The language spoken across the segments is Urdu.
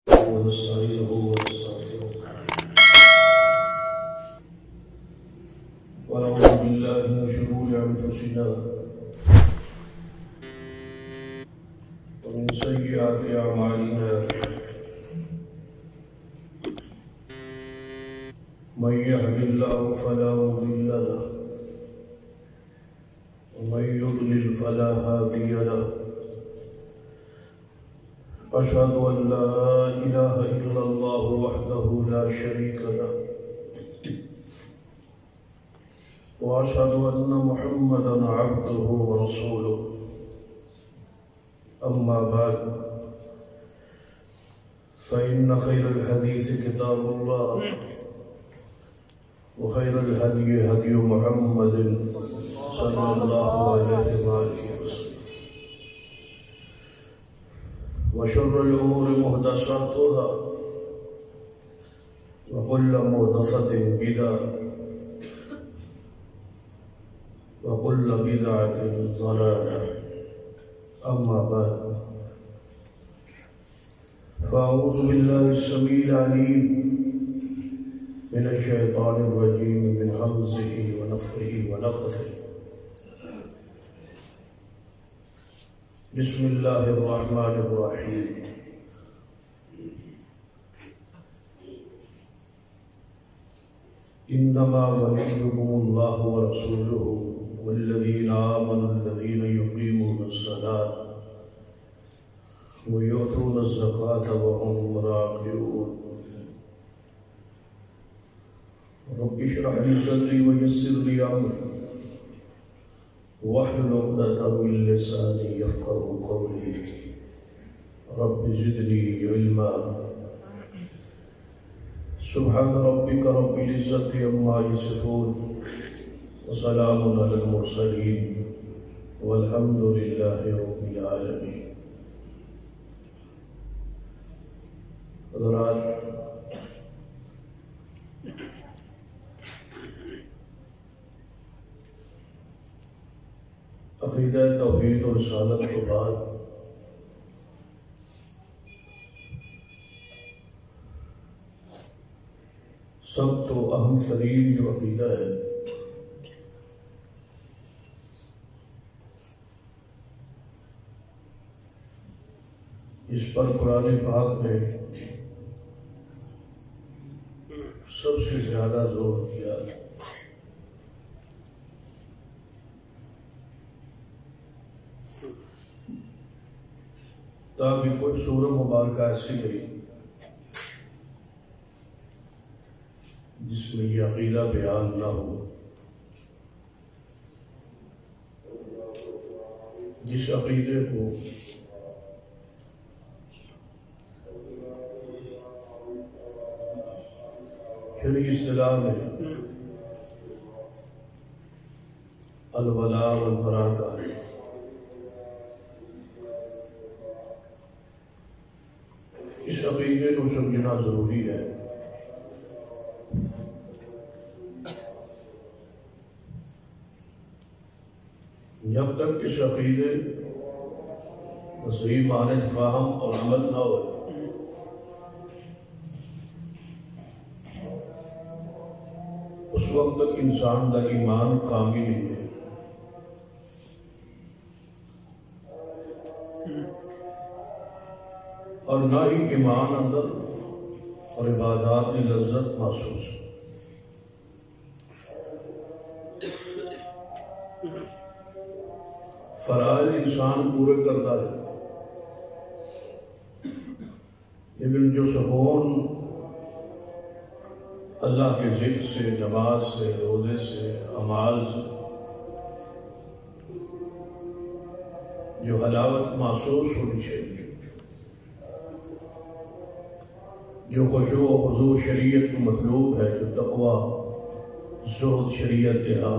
ونستعينه ونستغفره ونعوذ بالله من شرور أنفسنا ومن سيئات أعمالنا من يهد الله فلا مضل له ومن يضلل فلا هادي له أشهد أن لا إله إلا الله وحده لا شريك له وأشهد أن محمدا عبده ورسوله أما بعد فإن خير الحديث كتاب الله وخير الهدي هدي محمد صلى الله عليه وآله وسلم وشر الأمور محدثاتها وكل محدثة بدعة وكل بدعة ضلالة أما بعد فأعوذ بالله السميع العليم من الشيطان الرجيم من همزه ونفخه ونفثه بسم الله الرحمن الرحيم إنما وليكم الله ورسوله والذين آمنوا الذين يقيمون الصلاة ويؤتون الزكاة وهم راكعون رب اشرح لي صدري ويسر لي أمري واحلل عقدة من لساني يفقهوا قولي رب زدني علما سبحان ربك رب العزة عما يصفون وسلام على المرسلين والحمد لله رب العالمين. حضرات، عقیدہ توحید اور رسالت کے بعد سب تو اہم ترین جو عقیدہ ہے اس پر قرآن پاک نے سب سے زیادہ زور دیا تاکہ کوئی سورہ مبارکہ ایسی نہیں جس میں یہ عقیدہ بیان نہ ہو، جس عقیدے کو شرعی اصطلاح میں الولاء والبراء کہا ہے۔ اس عقیدے کو سمجھنا ضروری ہے۔ جب تک اس عقیدے صحیح معنی فہم اور عمل نہ ہو، اس وقت تک انسان کا ایمان کامل نہیں ہے۔ اور نہ ہی ایمان اندر اور عبادات کی لذت محسوس ہے۔ فرائض انسان پورے کرتا ہے، لیکن جو سکون اللہ کے ذکر سے، نماز سے، روزے سے، اعمال سے جو حلاوت محسوس ہونی چاہیے، جو خشوع و خضوع شریعت کو مطلوب ہے، جو تقوی، زہد شریعت دہا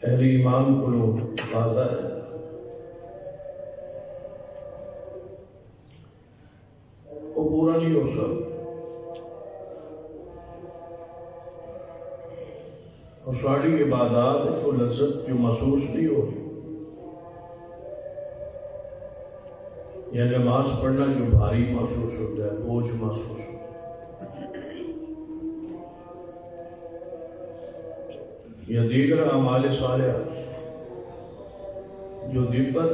اہل ایمان کو تقاضا ہے، وہ پورا نہیں ہو سکتا۔ اور ساری عبادات کو لذت جو محسوس نہیں ہو رہی، یا نماز پڑھنا جو بھاری محسوس ہوتا ہے، بوجھ محسوس ہوتا ہے، یا دیگر اعمال صالحہ جو دقت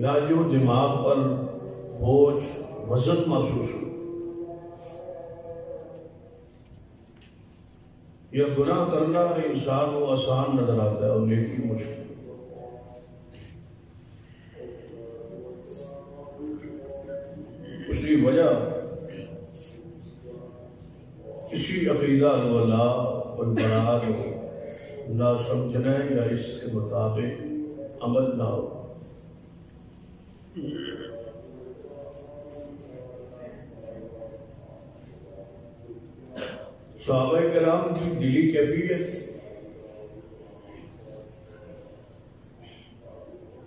یا جو دماغ پر بوجھ وزن محسوس ہو، یا گناہ کرنا انسان کو آسان نظر آتا ہے اور نیکی مشکل۔ اسی وجہ کسی عقیدہ الولاء والبراء کو نہ سمجھنا یا اس کے مطابق عمل نہ ہو۔ صحابہ کرام کی دلی کیفیت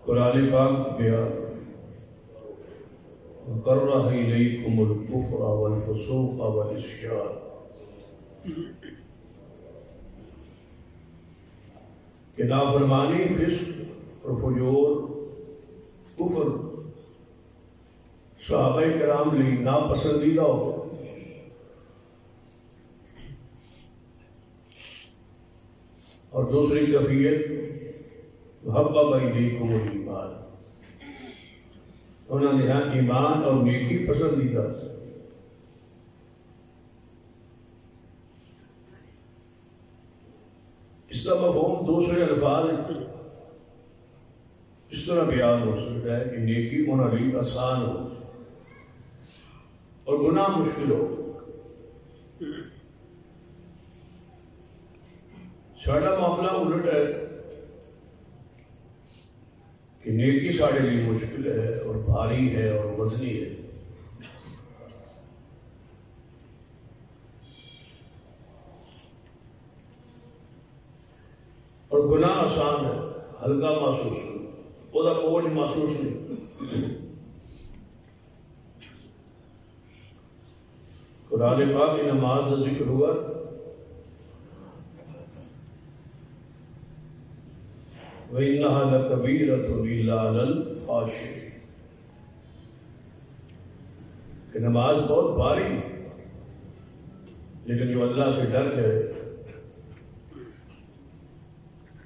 قرآن پاک بیان، وَكَرَّهَ إِلَيْكُمُ الْكُفْرَ وَالْفُسُوقَ وَالْعِصْيَانَ، کہ نافرمانی، فسق اور فجور، کفر صحابہ کرام لیے ناپسندیدہ ہو۔ اور دوسری کیفیت وَحَبَّبَ إِلَيْكُمُ الْإِيمَانَ، انہوں نے یہاں ایمان اور نیکی پسندیدہ۔ اس کا مفہوم دوسرے الفاظ اس طرح بیان ہو سکتا ہے کہ نیکی انہوں نے آسان ہو اور گناہ مشکل ہو۔ ساڑھا معاملہ الٹ ہے کہ نیکی ساڑھے لیے مشکل ہے اور بھاری ہے اور وزنی ہے، اور گناہ آسان ہے، ہلکا محسوس ہو، وہ بوجھ محسوس نہیں۔ قرآن پاک کی نماز کا ذکر ہوا، وَإِنَّهَا لَكَبِيرَةٌ إِلَّا عَلَى الْخَاشِعِينَ، کہ نماز بہت بھاری لیکن جو اللہ سے ڈر جائے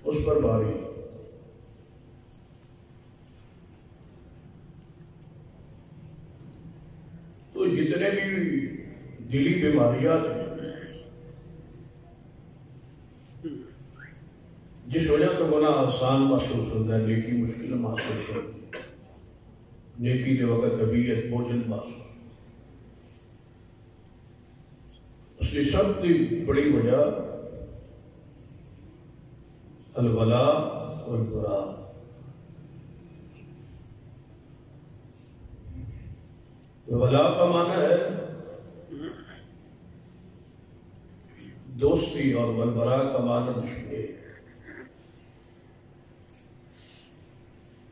اس پر بھاری۔ تو جتنے بھی دلی بیماریاں ہیں جس وجہ کا گناہ آسان محسوس ہوتا ہے، نیکی مشکل محسوس ہوتی ہے، نیکی کے وقت طبیعت بوجھل محسوس، اس کی سب کی بڑی وجہ الولاء والبراء۔ ولاء کا معنی ہے دوستی اور والبراء کا معنی دشمنی۔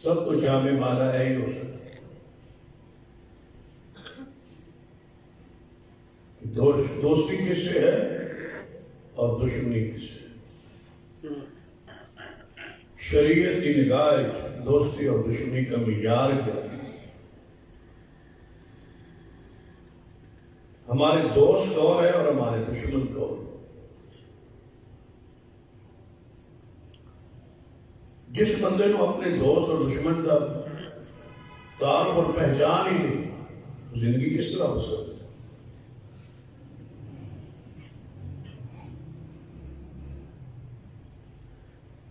سب کو جامع معنی ہے ہی ہو سکتا ہے، دوستی کس سے ہے اور دشمنی کس سے۔ شریعت کی نگاہ دوستی اور دشمنی کا معیار کیا ہے؟ ہمارے دوست کون ہے اور ہمارے دشمن کون؟ جس بندے کو اپنے دوست اور دشمن کا تعارف اور پہچان ہی نہیں، زندگی کس طرح ہو سکتی؟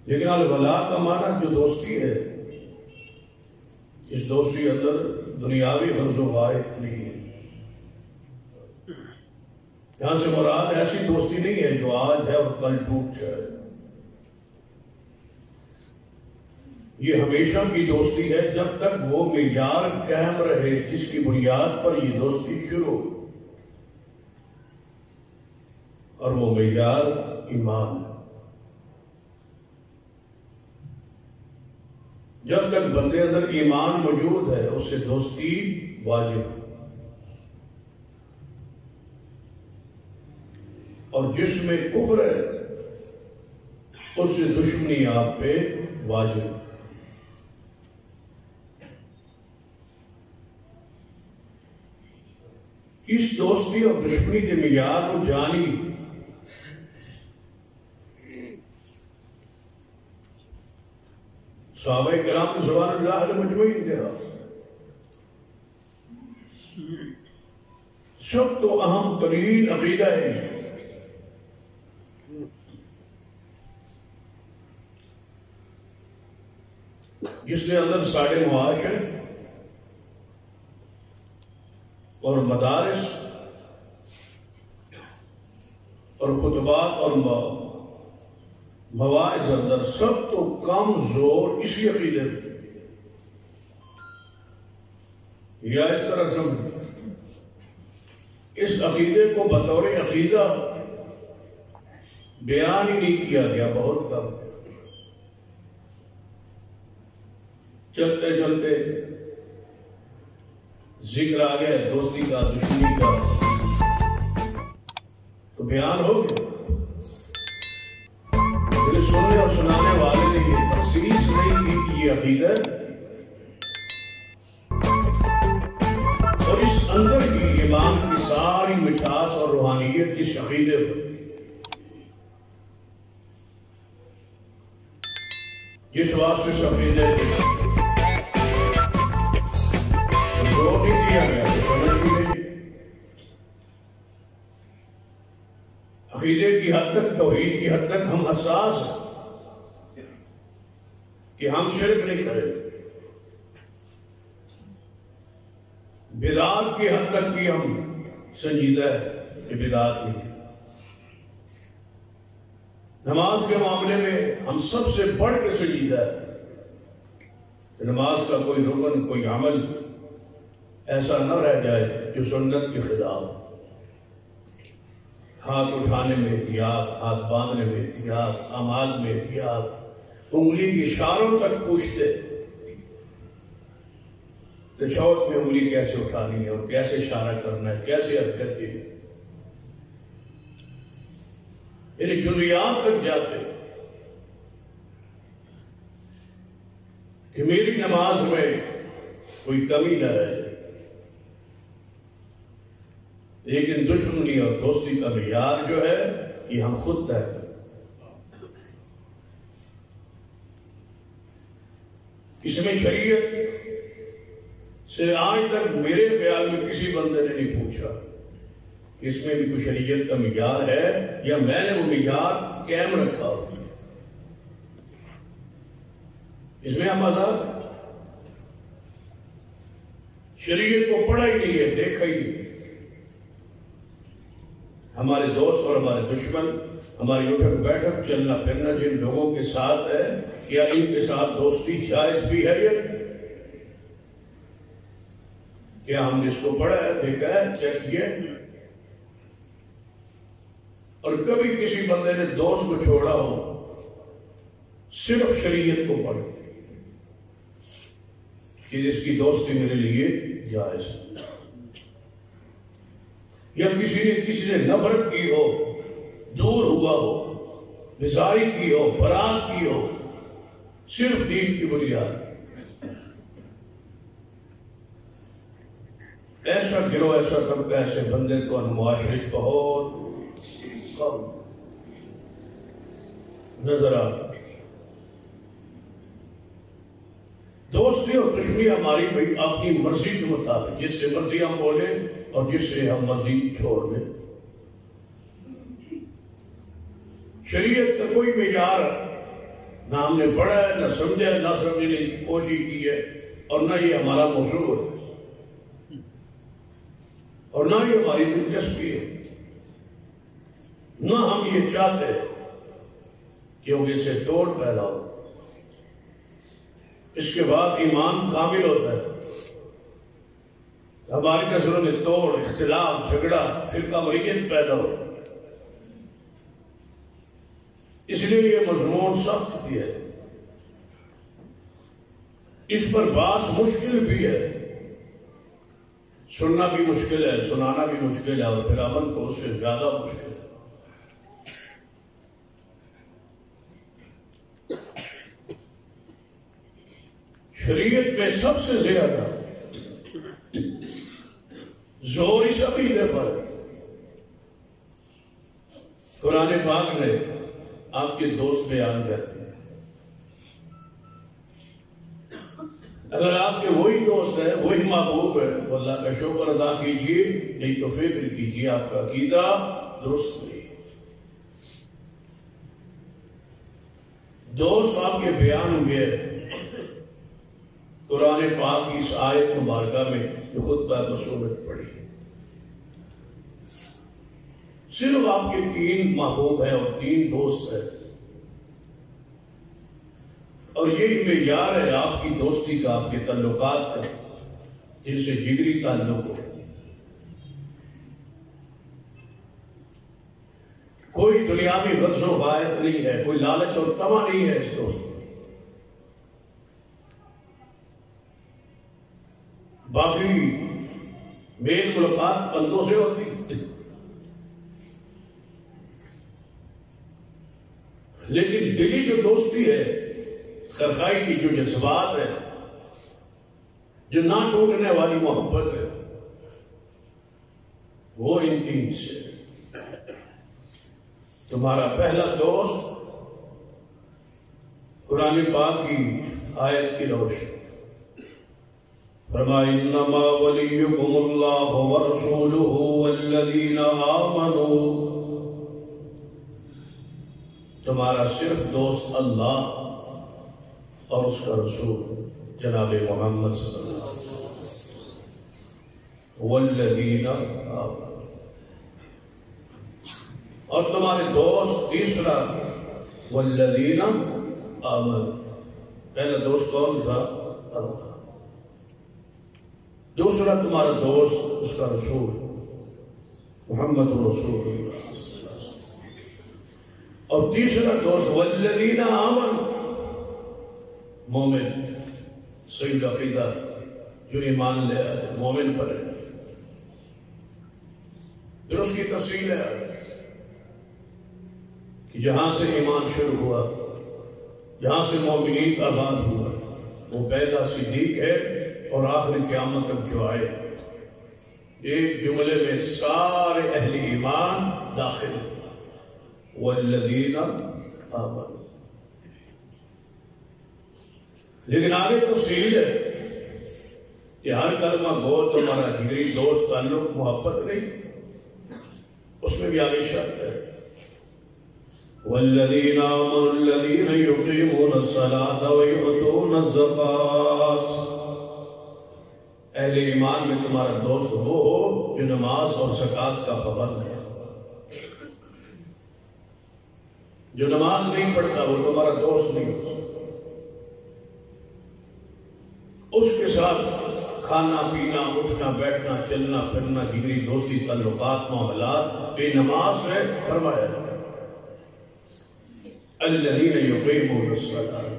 لیکن الولاء کا معنی جو دوستی ہے، اس دوستی اندر دنیاوی غرض و غائب نہیں ہے۔ یہاں سے مراد ایسی دوستی نہیں ہے جو آج ہے اور کل ٹوٹ جائے، یہ ہمیشہ کی دوستی ہے جب تک وہ معیار قائم رہے جس کی بنیاد پر یہ دوستی شروع ہو، اور وہ معیار ایمان ہے۔ جب تک بندے اندر ایمان موجود ہے اس سے دوستی واجب ہے، اور جس میں کفر ہے اس سے دشمنی آپ پہ واجب ہے۔ اس دوستی اور دشمنی کے معیار کو جانی صحابہ کرام رضوان اللہ علیہ مجمعین دیا سب تو اہم ترین عقیدہ ہے جس کے اندر سارے معاشرے اور مدارس اور خطبات اور مواعظ اندر سب تو کم زور اسی عقیدے میں یا اس طرح سمجھ اس عقیدے کو بطور عقیدہ بیان ہی نہیں کیا گیا، بہت کم۔ چلتے چلتے ذکر آ گیا دوستی کا دشمنی کا تو بیان ہو گیا، پھر سننے اور سنانے والے نے یہ تخصیص نہیں کی کہ یہ عقیدہ اور اس اندر کی ایمان کی ساری مٹھاس اور روحانیت اس عقیدے پر جس واسطے اس عقیدے پر عقیدے کی حد تک، توحید کی حد تک ہم حساس ہیں کہ ہم شرک نہیں کریں، بدعات کی حد تک بھی ہم سنجیدہ ہے کہ بدعات نہیں کریں۔ نماز کے معاملے میں ہم سب سے بڑھ کے سنجیدہ ہے کہ نماز کا کوئی رکن، کوئی عمل ایسا نہ رہ جائے جو سنت کے خلاف۔ ہاتھ اٹھانے میں احتیاط، ہاتھ باندھنے میں احتیاط، اعمال میں احتیاط، انگلی کے اشاروں تک پوچھتے تشہد میں انگلی کیسے اٹھانی ہے اور کیسے اشارہ کرنا ہے، کیسے حرکت ہے، یعنی جزیات تک جاتے کہ میری نماز میں کوئی کمی نہ رہے۔ لیکن دشمنی اور دوستی کا معیار جو ہے یہ ہم خود طے کریں۔ اس میں شریعت سے آج تک میرے خیال میں کسی بندے نے نہیں پوچھا کہ اس میں بھی کوئی شریعت کا معیار ہے یا میں نے وہ معیار قائم رکھا ہو۔ اس میں ہم آزاد شریعت کو پڑھا ہی نہیں ہے، دیکھا ہی نہیں۔ ہمارے دوست اور ہمارے دشمن، ہماری اٹھک بیٹھک، چلنا پھرنا جن لوگوں کے ساتھ ہے، کیا ان کے ساتھ دوستی جائز بھی ہے یا کیا ہم نے اس کو پڑھا ہے، دیکھا ہے، چیک کیا؟ اور کبھی کسی بندے نے دوست کو چھوڑا ہو صرف شریعت کو پڑھ کہ اس کی دوستی میرے لیے جائز ہے، یا کسی نے کسی سے نفرت کی ہو، دور ہوا ہو، نزاری کی ہو، برات کی ہو، صرف دین کی بنیاد۔ ایسا گروہ، ایسا طبقہ، ایسے بندے کو معاشرے بہت کم نظر آتا۔ دوستی اور دشمنی ہماری بھائی اپنی مرضی کے مطابق، جس سے مرضی ہم بولیں اور جس سے ہم مرضی چھوڑ دیں۔ شریعت کا کوئی معیار نہ ہم نے پڑھا ہے، نہ سمجھا ہے، نہ سمجھنے کی کوشش کی ہے، اور نہ یہ ہمارا موضوع ہے اور نہ یہ ہماری دلچسپی ہے، نہ ہم یہ چاہتے کیونکہ اس سے توڑ پیدا ہو۔ اس کے بعد ایمان کامل ہوتا ہے۔ ہماری نظروں میں توڑ، اختلاف، جھگڑا، فرقہ واریت پیدا ہو۔ اس لیے یہ مضمون سخت بھی ہے، اس پر بحث مشکل بھی ہے، سننا بھی مشکل ہے، سنانا بھی مشکل ہے، اور پھر عمل تو اس سے زیادہ مشکل ہے۔ شریعت میں سب سے زیادہ زور اس عقیدے پر قرآن پاک نے آپ کے دوست بیان کرتے ہیں. اگر آپ کے وہی دوست ہے، وہی محبوب ہے تو اللہ کا شکر ادا کیجیے، نہیں تو فکر کیجیے آپ کا عقیدہ درست نہیں. دوست آپ کے بیان ہوئے قرآن پاک کی اس آیت مبارکہ میں جو خطبہ رسولت پڑھی. صرف آپ کے 3 محبوب ہیں اور 3 دوست ہیں، اور یہی معیار ہے آپ کی دوستی کا، آپ کے تعلقات کا، جن سے جگری تعلق ہو. کوئی دنیاوی غرض و غایت نہیں ہے، کوئی لالچ اور طمع نہیں ہے اس دوست میں. باقی میل ملاقات بندوں سے ہوتی، لیکن دلی جو دوستی ہے، خرخائی کی جو جذبات ہے، جو نہ ٹوٹنے والی محبت ہے، وہ ان 3 سے. تمہارا پہلا دوست قرآن پاک کی آیت کی روشنی فرمایا انما ولیکم اللہ ورسولہ والذین آمنوا. تمہارا صرف دوست اللہ اور اس کا رسول جناب محمد صلی اللہ علیہ وسلم. والذین آمنوا. اور تمہارے دوست تیسرا والذین آمنوا. پہلا دوست کون تھا؟ اللہ. دوسرا تمہارا دوست اس کا رسول محمد رسول اللہ. اور تیسرا دوست والذین آمنوا، مومن، صحیح عقیدہ جو ایمان لے آئے، مومن پر ہے. پھر اس کی تفصیل ہے کہ جہاں سے ایمان شروع ہوا، جہاں سے مومنین کا آغاز ہوا، وہ پہلا صدیق ہے اور آخری قیامت تک جو آئے. ایک جملے میں سارے اہل ایمان داخل ہیں. والذین آمنوا. لیکن آگے تفصیل ہے کہ ہر کلمہ گو تمہارا جگری دوست تعلق محبت نہیں، اس میں بھی آگے شرط ہے والذین آمنوا الذین یقیمون الصلاة ویؤتون الزکاة. اہل ایمان میں تمہارا دوست وہ ہو جو نماز اور زکوٰۃ کا پابند ہے. جو نماز نہیں پڑھتا وہ تمہارا دوست نہیں ہو. اس کے ساتھ کھانا پینا، اٹھنا بیٹھنا، چلنا پھرنا، جگری دوستی، تعلقات، معاملات بے نماز ہے. فرمایا الذین یقیمون الصلاۃ.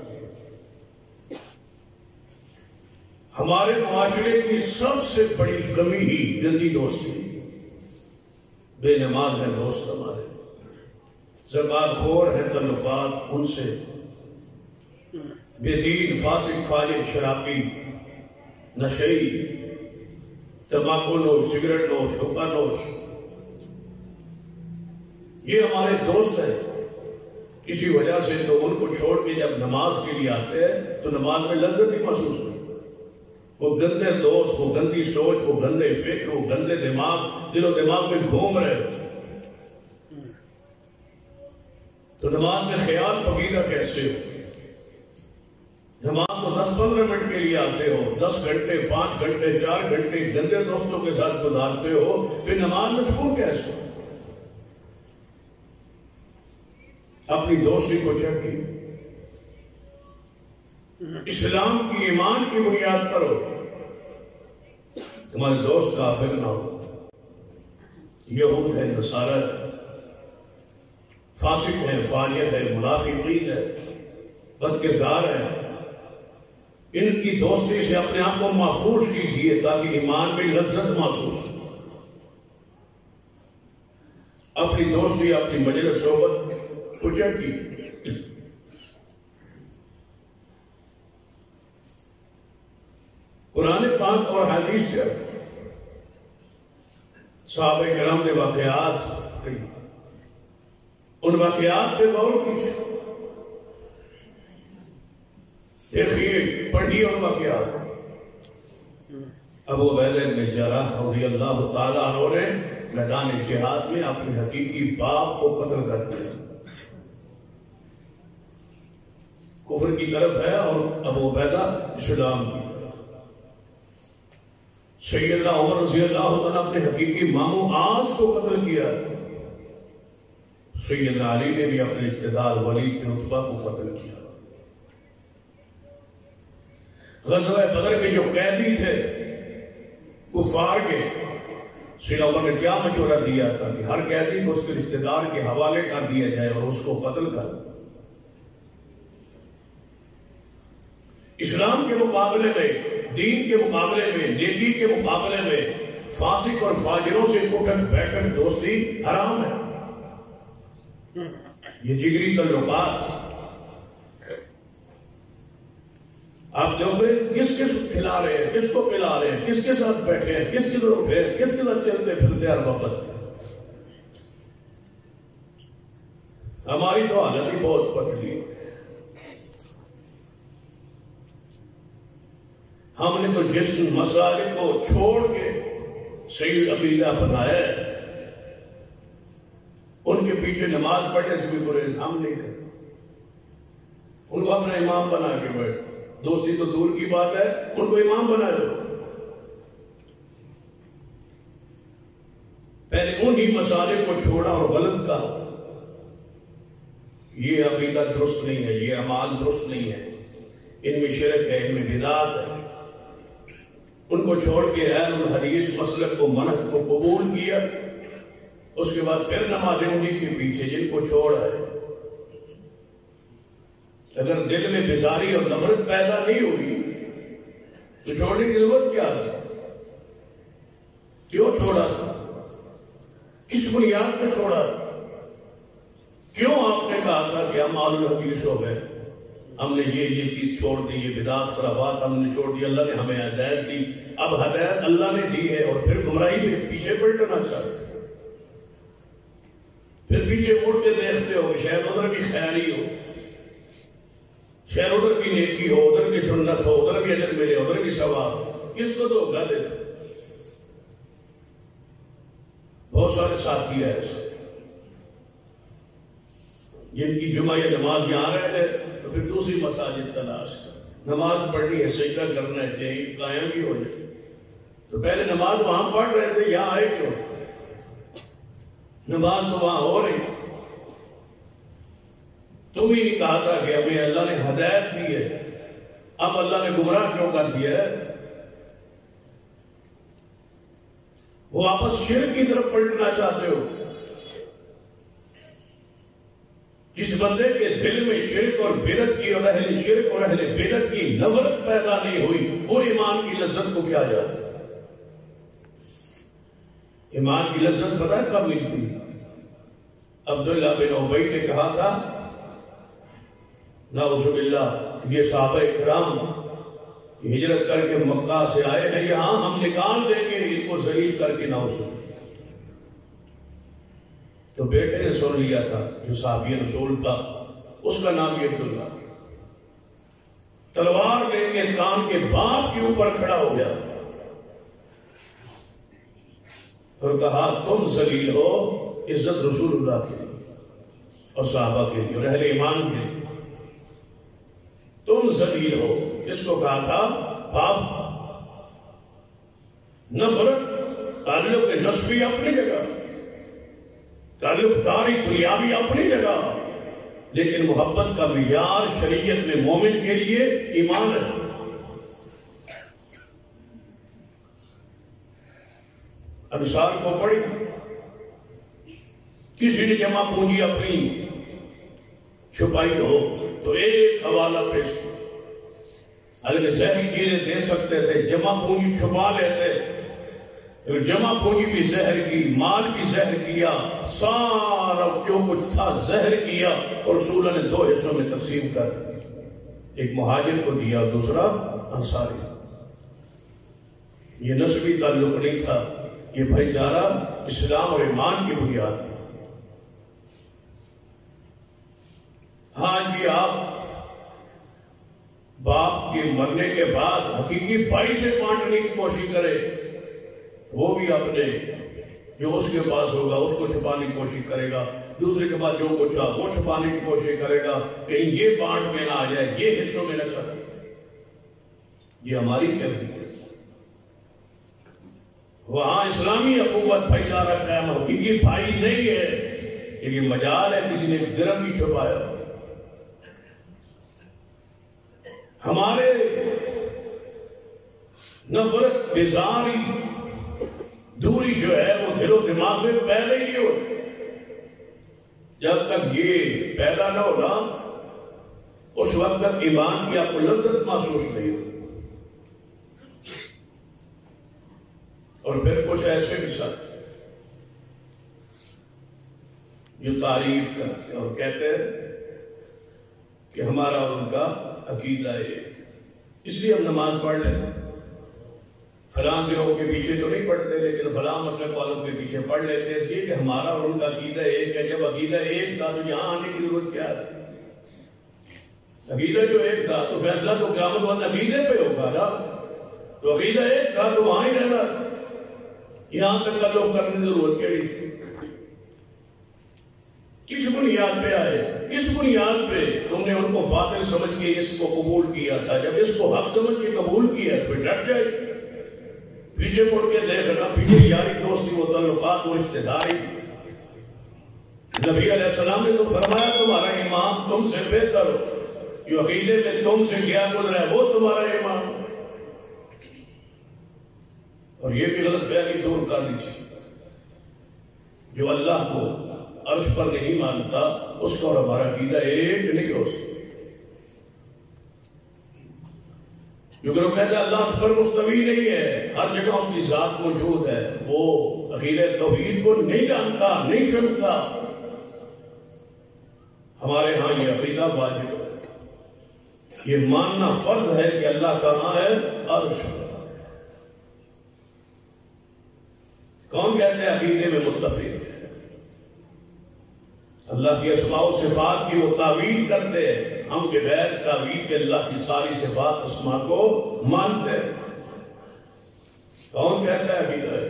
ہمارے معاشرے کی سب سے بڑی کمی ہی گندی دوستی. بے نماز ہے دوست ہمارے، زکوٰۃ خور ہے تعلقات ان سے، بے دین، فاسق، فاجر، شرابی، نشئی، تمباکو نوش، سگریٹ نوش، حقہ نوش، یہ ہمارے دوست ہیں. اسی وجہ سے تو ان کو چھوڑ کے جب نماز کے لیے آتے ہیں تو نماز میں لذت ہی محسوس نہیں. وہ گندے دوست، وہ گندی سوچ، وہ گندے فکر، وہ گندے دماغ دل و دماغ میں گھوم رہے ہیں. تو نماز میں خیال پقیدہ کیسے ہو؟ نماز تو 10-15 منٹ کے لیے آتے ہو، 10 گھنٹے، 5 گھنٹے، 4 گھنٹے گندے دوستوں کے ساتھ گزارتے ہو، پھر نماز میں سکون کیسے ہو؟ اپنی دوستی کو چیک کی. اسلام کی، ایمان کی بنیاد پر ہو. تمہارے دوست کافر نہ ہو، یہود ہے، نصارہ ہے، فاسق ہے، فاجر ہے، منافقین ہے، بد کردار ہے. ان کی دوستی سے اپنے آپ کو محفوظ کیجیے تاکہ ایمان میں لذت محسوس ہو. اپنی دوستی، اپنی مجلس صحبت کو چیک کی. قرآن پاک اور حدیث کا صحابہ کرام نے واقعات کہی، ان واقعات پہ غور کیجیے، دیکھیے، پڑھیے ان واقعات۔ ابو عبیدہ بن جراح رضی اللہ تعالیٰ عنہ نے میدان جہاد میں اپنے حقیقی باپ کو قتل کر دیا، کفر کی طرف ہے، اور ابو عبیدہ اسلام کی طرف۔ سیدنا عمر رضی اللہ تعالیٰ اپنے حقیقی ماموں عاص کو قتل کیا، سیدنا علی نے بھی اپنے رشتہ دار ولید بن عتبہ کو قتل کیا۔ غزوہ بدر کے جو قیدی تھے کفار کے، سیدنا عمر نے کیا مشورہ دیا تھا کہ ہر قیدی کو اس کے رشتہ دار کے حوالے کر دیا جائے اور اس کو قتل کر۔ اسلام کے مقابلے میں، دین کے مقابلے میں، نیکی کے مقابلے میں فاسق اور فاجروں سے اٹھک بیٹھک دوستی حرام ہے۔ یہ جگری تعلقات آپ دیکھیں کس کس کھلا رہے ہیں، کس کو پلا رہے ہیں، کس کے ساتھ بیٹھے ہیں، کس کے ساتھ اٹھے ہیں، کس کے ساتھ چلتے پھرتے ہر وقت۔ ہماری تو حالت ہی بہت پتلی ہے۔ ہم نے تو جس مسائل کو چھوڑ کے صحیح عقیدہ بنایا ہے، ان کے پیچھے نماز پڑھنے سے بھی گریز ہم نہیں کرتے، ان کو اپنا امام بنا کے بیٹھ، دوستی تو دور کی بات ہے، ان کو امام بنا لو۔ پہلے انہی مسائل کو چھوڑا اور غلط کہا، یہ عقیدہ درست نہیں ہے، یہ اعمال درست نہیں ہے، ان میں شرک ہے، ان میں بدعت ہے۔ ان کو چھوڑ کے اہل الحدیث مسلک کو، منہج کو قبول کیا، اس کے بعد پھر نمازیں انہی کے پیچھے جن کو چھوڑا ہے۔ اگر دل میں بیزاری اور نفرت پیدا نہیں ہوئی تو چھوڑنے کی ضرورت کیا تھی؟ کیوں چھوڑا تھا؟ کس بنیاد پہ چھوڑا تھا؟ کیوں آپ نے کہا تھا کہ ہم آل الحدیث ہو گئے، ہم نے یہ چیز چھوڑ دی، یہ بدعت خرافات ہم نے چھوڑ دی، اللہ نے ہمیں ہدایت دی، اب ہدایت اللہ نے دی ہے اور پھر گمراہی میں پیچھے پلٹنا چاہتے، پھر پیچھے مڑ کے دیکھتے ہو کہ شاید ادھر بھی خیری ہو، شاید ادھر بھی نیکی ہو، ادھر بھی سنت ہو، ادھر بھی اجر ملے، ادھر بھی ثواب ہو۔ کس کو دھوکہ دیتے؟ بہت سارے ساتھی ہیں ایسے جن کی جمعہ یا نماز یہاں رہ گئے تو پھر دوسری مساجد تلاش کر، نماز پڑھنی ہے، سجدہ کرنا ہے، چاہیے قائم بھی ہو جائے، تو پہلے نماز وہاں پڑھ رہے تھے، یہاں آئے کیوں تھے؟ نماز تو وہاں ہو رہی تھی، تم ہی نہیں کہا تھا کہ ہمیں اللہ نے ہدایت دی ہے، اب اللہ نے گمراہ کیوں کر دیا ہے؟ وہ واپس شرک کی طرف پلٹنا چاہتے ہو۔ جس بندے کے دل میں شرک اور بدعت کی اور اہل شرک اور اہل بدعت کی نفرت پیدا نہیں ہوئی، وہ ایمان کی لذت کو کیا جاتا؟ ایمان کی لذت پتہ ہے کب ملتی؟ عبداللہ بن ابی نے کہا تھا نعوذ باللہ، یہ صحابہ کرام ہجرت کر کے مکہ سے آئے ہیں، یہاں ہم نکال دیں گے ان کو ذلیل کر کے، نعوذ باللہ۔ تو بیٹے نے سن لیا تھا، جو صحابی رسول تھا، اس کا نام بھی عبداللہ، تلوار لے کے کان کے باپ کے اوپر کھڑا ہو گیا اور کہا تم ذلیل ہو، عزت رسول اللہ کے لیے اور صحابہ کے لیے اور اہل ایمان کے لیے، تم ذلیل ہو۔ اس کو کہا تھا باپ۔ نفرت، تعلق نسبی اپنی جگہ، تعلق داری دنیاوی اپنی جگہ، لیکن محبت کا معیار شریعت میں مومن کے لیے ایمان ہے۔ انصار کو پڑھی، کسی نے جمع پونجی اپنی چھپائی ہو تو ایک حوالہ پیش کیا، اگر زہری چیزیں دے سکتے تھے، جمع پونجی چھپا لیتے، جمع پونجی بھی زہر کی، مال بھی زہر کیا، سارا جو کچھ تھا زہر کیا، اور رسول نے 2 حصوں میں تقسیم کر دیا، ایک مہاجر کو دیا، دوسرا انصاری۔ یہ نسبی تعلق نہیں تھا، یہ بھائی چارہ اسلام اور ایمان کی بنیاد ہے۔ ہاں جی، آپ باپ کے مرنے کے بعد حقیقی بھائی سے بانٹنے کی کوشش کرے، وہ بھی اپنے جو اس کے پاس ہوگا اس کو چھپانے کی کوشش کرے گا، دوسرے کے پاس جو کچھ وہ چھپانے کی کوشش کرے گا، کہیں یہ بانٹ میں نہ آ جائے، یہ حصوں میں نہ چلے۔ یہ ہماری کیفیت ہے۔ وہاں اسلامی اخوت بھائی چارہ قائم، حقیقی بھائی نہیں ہے، لیکن مجال ہے کسی نے درم بھی چھپایا۔ ہمارے نفرت بیزاری دوری جو ہے وہ دل و دماغ میں پیدا ہی نہیں ہوتی۔ جب تک یہ پیدا نہ ہونا اس وقت تک ایمان کی آپ کو لذت محسوس نہیں ہوتی۔ اور پھر کچھ ایسے بھی ساتھ جو تعریف کرتے ہیں اور کہتے ہیں کہ ہمارا اور ان کا عقیدہ ایک، اس لیے ہم نماز پڑھ لیتے ہیں، فلاں گروہ کے پیچھے تو نہیں پڑھتے لیکن فلاں مسلک والوں کے پیچھے پڑھ لیتے ہیں، اس لیے کہ ہمارا اور ان کا عقیدہ ایک ہے۔ جب عقیدہ ایک تھا تو یہاں آنے کی ضرورت کیا تھی؟ عقیدہ جو ایک تھا تو فیصلہ تو قیامت بعد عقیدے پہ ہوگا نا، تو عقیدہ ایک تھا تو وہاں ہی رہنا تھا، یہاں تک تعلق کرنے کی ضرورت کیا تھی؟ کس بنیاد پہ آئے؟ کس بنیاد پہ تم نے ان کو باطل سمجھ کے اس کو قبول کیا تھا؟ جب اس کو حق سمجھ کے قبول کیا تو پھر ڈٹ جائے، پیچھے مڑ کے دیکھنا، پیچھے یاری دوستی و تعلقات و رشتہ داری۔ نبی علیہ السلام نے تو فرمایا تمہارا امام تم سے بہتر ہو، جو عقیدے میں تم سے کیا گزرا ہے وہ تمہارا امام۔ اور یہ بھی غلط فہمی دور کر دیجیے، جو اللہ کو عرش پر نہیں مانتا اس کا اور ہمارا عقیدہ ایک نہیں ہو سکتا۔ کیونکہ وہ کہتا ہے اللہ عرش پر مستوی نہیں ہے، ہر جگہ اس کی ذات موجود ہے، وہ عقیدہ توحید کو نہیں جانتا، نہیں سمجھتا۔ ہمارے ہاں یہ عقیدہ واجب ہے، یہ ماننا فرض ہے کہ اللہ کہاں ہے؟ عرش پر۔ کون کہتے ہیں عقیدے میں متفق ہے؟ اللہ کی اسماء و صفات کی وہ تعویل کرتے ہیں، ہم بغیر تعویل کے اللہ کی ساری صفات اسماء کو مانتے ہیں۔ کون کہتا ہے عقیدہ ہے؟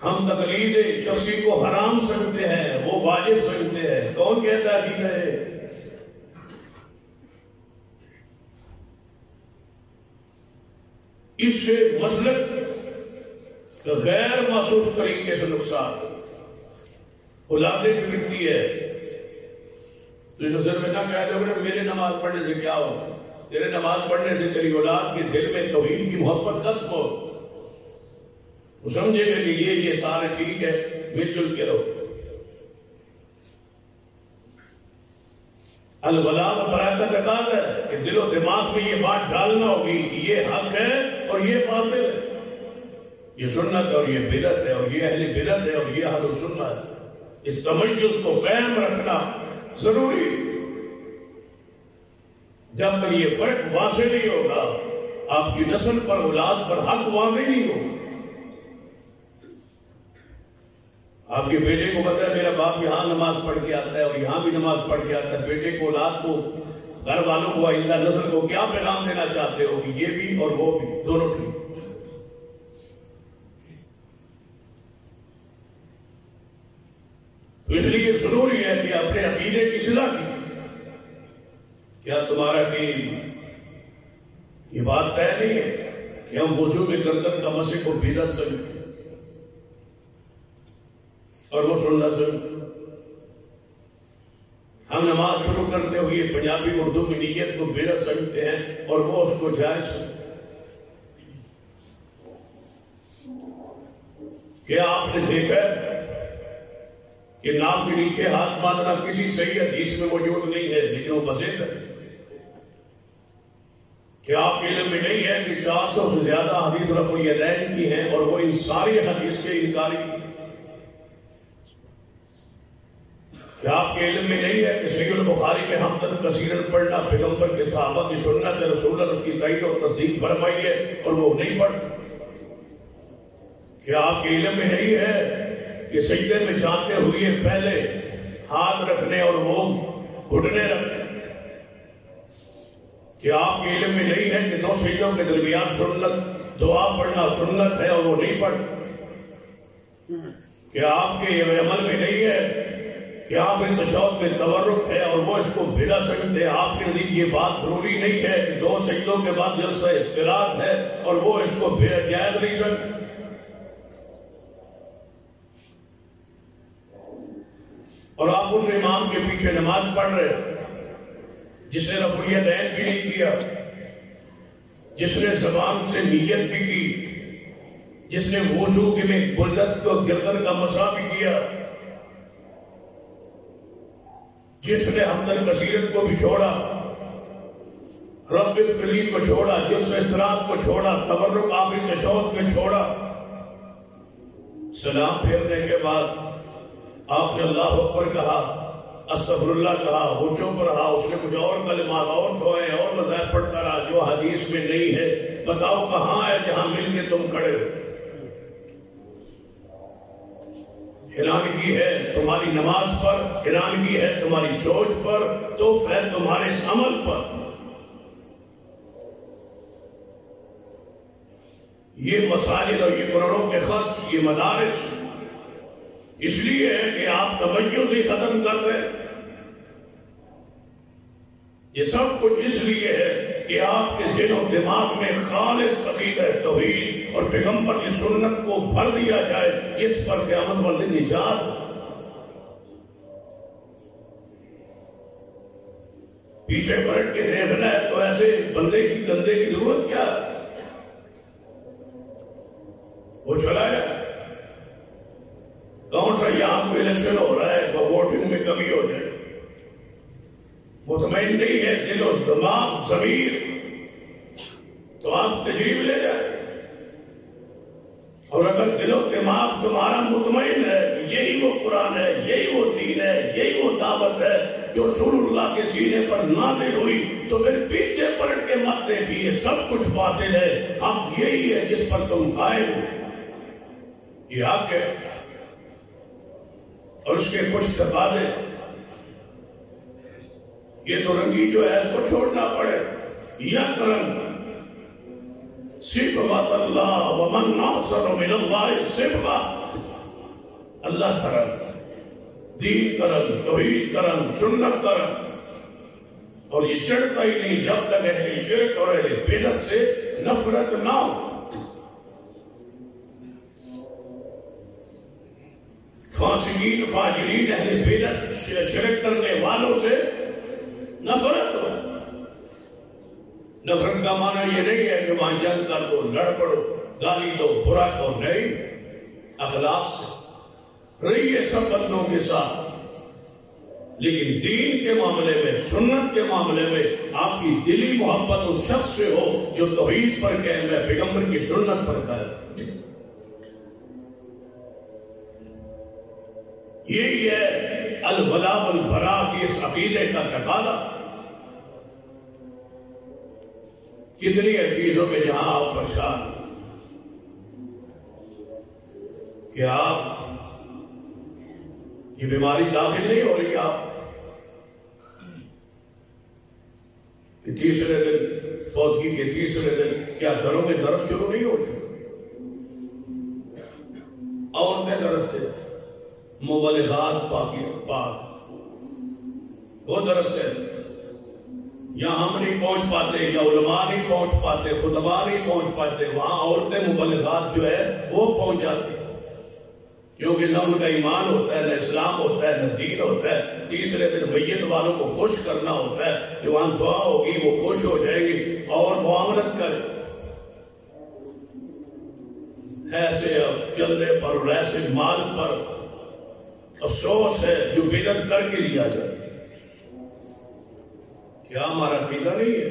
ہم تقلید شخصی کو حرام سمجھتے ہیں، وہ واجب سمجھتے ہیں۔ کون کہتا ہے عقیدہ ہے؟ اس سے مسلک غیر محسوس طریقے سے نقصان اولادیں بگڑتی ہے۔ تو اس اثر میں نہ کہہ دو کہ میرے نماز پڑھنے سے کیا ہو، تیرے نماز پڑھنے سے تیری اولاد کے دل میں توحید کی محبت ختم ہو، وہ سمجھے گا کہ یہ سارے ٹھیک ہے، مل جل کے رہو۔ الولاء و براء کا تقاضا ہے کہ دل و دماغ میں یہ بات ڈالنا ہوگی کہ یہ حق ہے اور یہ باطل ہے، یہ سنت اور یہ بدعت ہے، اور یہ اہل بدعت ہے اور یہ اہل سنت ہے۔ اس تمجز کو قائم رکھنا ضروری ہے۔ جب تک یہ فرق واضح نہیں ہوگا، آپ کی نسل پر اولاد پر حق واضح نہیں ہوگا۔ آپ کے بیٹے کو پتا ہے میرا باپ یہاں نماز پڑھ کے آتا ہے اور یہاں بھی نماز پڑھ کے آتا ہے، بیٹے کو اولاد کو گھر والوں کو آئندہ نسل کو کیا پیغام دینا چاہتے ہو کہ یہ بھی اور وہ بھی دونوں ٹھیک۔ تو اس لیے ضروری ہے کہ اپنے عقیدے کی اصلاح کی۔ کیا تمہارا کہ یہ بات طے نہیں ہے کہ ہم وضو میں گردن کا مسح کو بدعت سمجھتے ہیں اور وہ سننا سمجھتے ہیں؟ ہم نماز شروع کرتے ہوئے پنجابی اردو میں نیت کو بدعت سمجھتے ہیں اور وہ اس کو جائز سمجھتے ہیں۔ کیا آپ نے دیکھا کہ ناف کے نیچے ہاتھ باندھنا کسی صحیح حدیث میں موجود نہیں ہے لیکن وہ مسجد ہے؟ کیا آپ کے علم میں نہیں ہے کہ 400 سے زیادہ حدیث رفع الیدین کی ہیں اور وہ ان ساری حدیث کے انکاری؟ کیا آپ کے علم میں نہیں ہے کہ صحیح البخاری میں حمدن کثیرن پڑھنا پیغمبر کے صحابہ کی سنت ہے، رسول اللہ اس کی تائید اور تصدیق فرمائی ہے اور وہ نہیں پڑھ؟ کہ آپ کے علم میں نہیں ہے کہ سجدے میں جاتے ہوئے پہلے ہاتھ رکھنے اور وہ گھٹنے رکھنے؟ کہ آپ کے علم میں نہیں ہے کہ دو سجدوں کے درمیان سنت دعا پڑھنا سنت ہے اور وہ نہیں پڑھتا؟ کہ آپ کے عمل میں نہیں ہے کہ آخری تشہد میں تورک ہے اور وہ اس کو بھلا سکتے ہیں؟ آپ کے نزدیک یہ بات ضروری نہیں ہے کہ دو سجدوں کے بعد جلسہ استراحت ہے اور وہ اس کو جائز نہیں سکتے؟ اور آپ اس امام کے پیچھے نماز پڑھ رہے جس نے رفع الیدین بھی نہیں کیا، جس نے زبان سے نیت بھی کی، جس نے وضو کے میں گلدت کو گردن کا مسح بھی کیا، جس نے حمد الکثیرت کو بھی چھوڑا، رب اغفر لی کو چھوڑا، جس نے استراحت کو چھوڑا، تورک آخری تشہد میں چھوڑا، سلام پھیرنے کے بعد آپ نے اللہ اکبر کہا، استغفر اللہ کہا، وہ چپ رہا، اس نے کچھ اور کلمات اور دعائیں اور وظائف پڑھتا رہا جو حدیث میں نہیں ہے۔ بتاؤ کہاں ہے جہاں مل کے تم کھڑے ہو؟ حیرانگی ہے تمہاری نماز پر، حیرانگی ہے تمہاری سوچ پر، تو خیر تمہارے اس عمل پر۔ یہ مساجد اور یہ کروڑوں کے خرچ، یہ مدارس اس لیے ہے کہ آپ تمیز ہی ختم کر دیں۔ یہ سب کچھ اس لیے ہے کہ آپ کے ذہن و دماغ میں خالص عقیدہ توحید اور پیغمبر کی سنت کو بھر دیا جائے، اس پر قیامت والے دن نجات۔ پیچھے پلٹ کے دیکھنا ہے تو ایسے بندے کی گندے کی ضرورت کیا ہے؟ وہ چلا جائے۔ کون سا یہاں کو الیکشن ہو رہا ہے وہ ووٹنگ میں کمی ہو جائے؟ مطمئن نہیں ہے دل و دماغ ضمیر، تو آپ تجریب لے جائیں۔ اور اگر دل و دماغ تمہارا مطمئن ہے یہی وہ قرآن ہے، یہی وہ دین ہے، یہی وہ دعوت ہے جو رسول اللہ کے سینے پر نازل ہوئی، تو پھر پیچھے پلٹ کے مت دیکھیے، سب کچھ باطل ہے، اب یہی ہے جس پر تم قائم ہو۔ یہ حق ہے اور اس کے کچھ تقاضے، یہ تو رنگی جو ہے اس کو چھوڑنا پڑے۔ یا کرم صبغۃ اللہ ومن احسن من اللہ صبغہ، اللہ کرم، دین کرم، توحید کرم، سنت کرم، اور یہ چڑھتا ہی نہیں جب تک اہل شرک اور اہل بدعت سے نفرت نہ ہو۔ فاسقین فاجرین اہل بدعت شرک کرنے والوں سے نفرت ہو۔ نفرت کا معنی یہ نہیں ہے کہ وہاں جنگ کر دو، لڑ پڑو، گالی دو، برا کہو، نہیں، اخلاق سے رہیے سب بندوں کے ساتھ، لیکن دین کے معاملے میں، سنت کے معاملے میں آپ کی دلی محبت اس شخص سے ہو جو توحید پر قائم ہے، پیغمبر کی سنت پر قائم ہے۔ یہی ہے الولاء والبراء کی اس عقیدے کا تقاضا۔ کتنی چیزوں میں جہاں آپ پریشان کہ آپ یہ بیماری داخل نہیں ہو رہی، آپ کہ تیسرے دن فوتگی کے تیسرے دن کیا گھروں میں درس شروع نہیں ہو چکی؟ عورتیں درس دے، مبلغات پاک وہ درس دے، یہاں ہم نہیں پہنچ پاتے، یا علماء نہیں پہنچ پاتے، خطباء نہیں پہنچ پاتے، وہاں عورتیں مبلغات جو ہے وہ پہنچ جاتی ہیں، کیونکہ نہ ان کا ایمان ہوتا ہے، نہ اسلام ہوتا ہے، نہ دین ہوتا ہے۔ تیسرے دن میت والوں کو خوش کرنا ہوتا ہے کہ وہاں دعا ہوگی، وہ خوش ہو جائیں گی اور معاملت کریں۔ ایسے چلنے پر اور ایسے مال پر افسوس ہے جو بدعت کر کے لیا جائے۔ کیا ہمارا عقیدہ نہیں ہے؟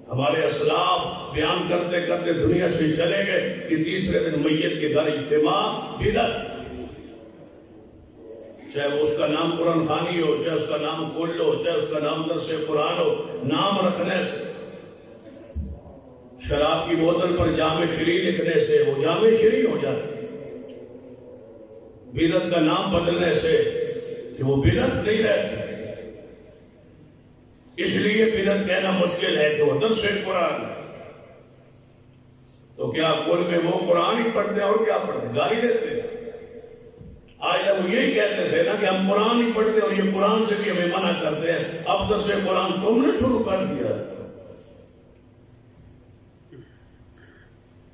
ہمارے اسلاف بیان کرتے کرتے دنیا سے چلے گئے کہ تیسرے دن میت کے گھر اجتماع بدعت، چاہے وہ اس کا نام قرآن خوانی ہو، چاہے اس کا نام کل ہو، چاہے اس کا نام درس قرآن ہو، نام رکھنے سے شراب کی بوتل پر جامع شری لکھنے سے وہ جامع شری ہو جاتی، بدعت کا نام بدلنے سے کہ وہ بدعت نہیں رہتی۔ اس لیے بدعت کہنا مشکل ہے کہ وہ درس قرآن ہے۔ تو کیا کل میں وہ قرآن ہی پڑھتے ہیں اور کیا پڑھتے ہیں؟ گالی دیتے ہیں۔ آج تک وہ یہی کہتے تھے نا کہ ہم قرآن ہی پڑھتے ہیں اور یہ قرآن سے بھی ہمیں منع کرتے ہیں، اب درس قرآن تم نے شروع کر دیا ہے۔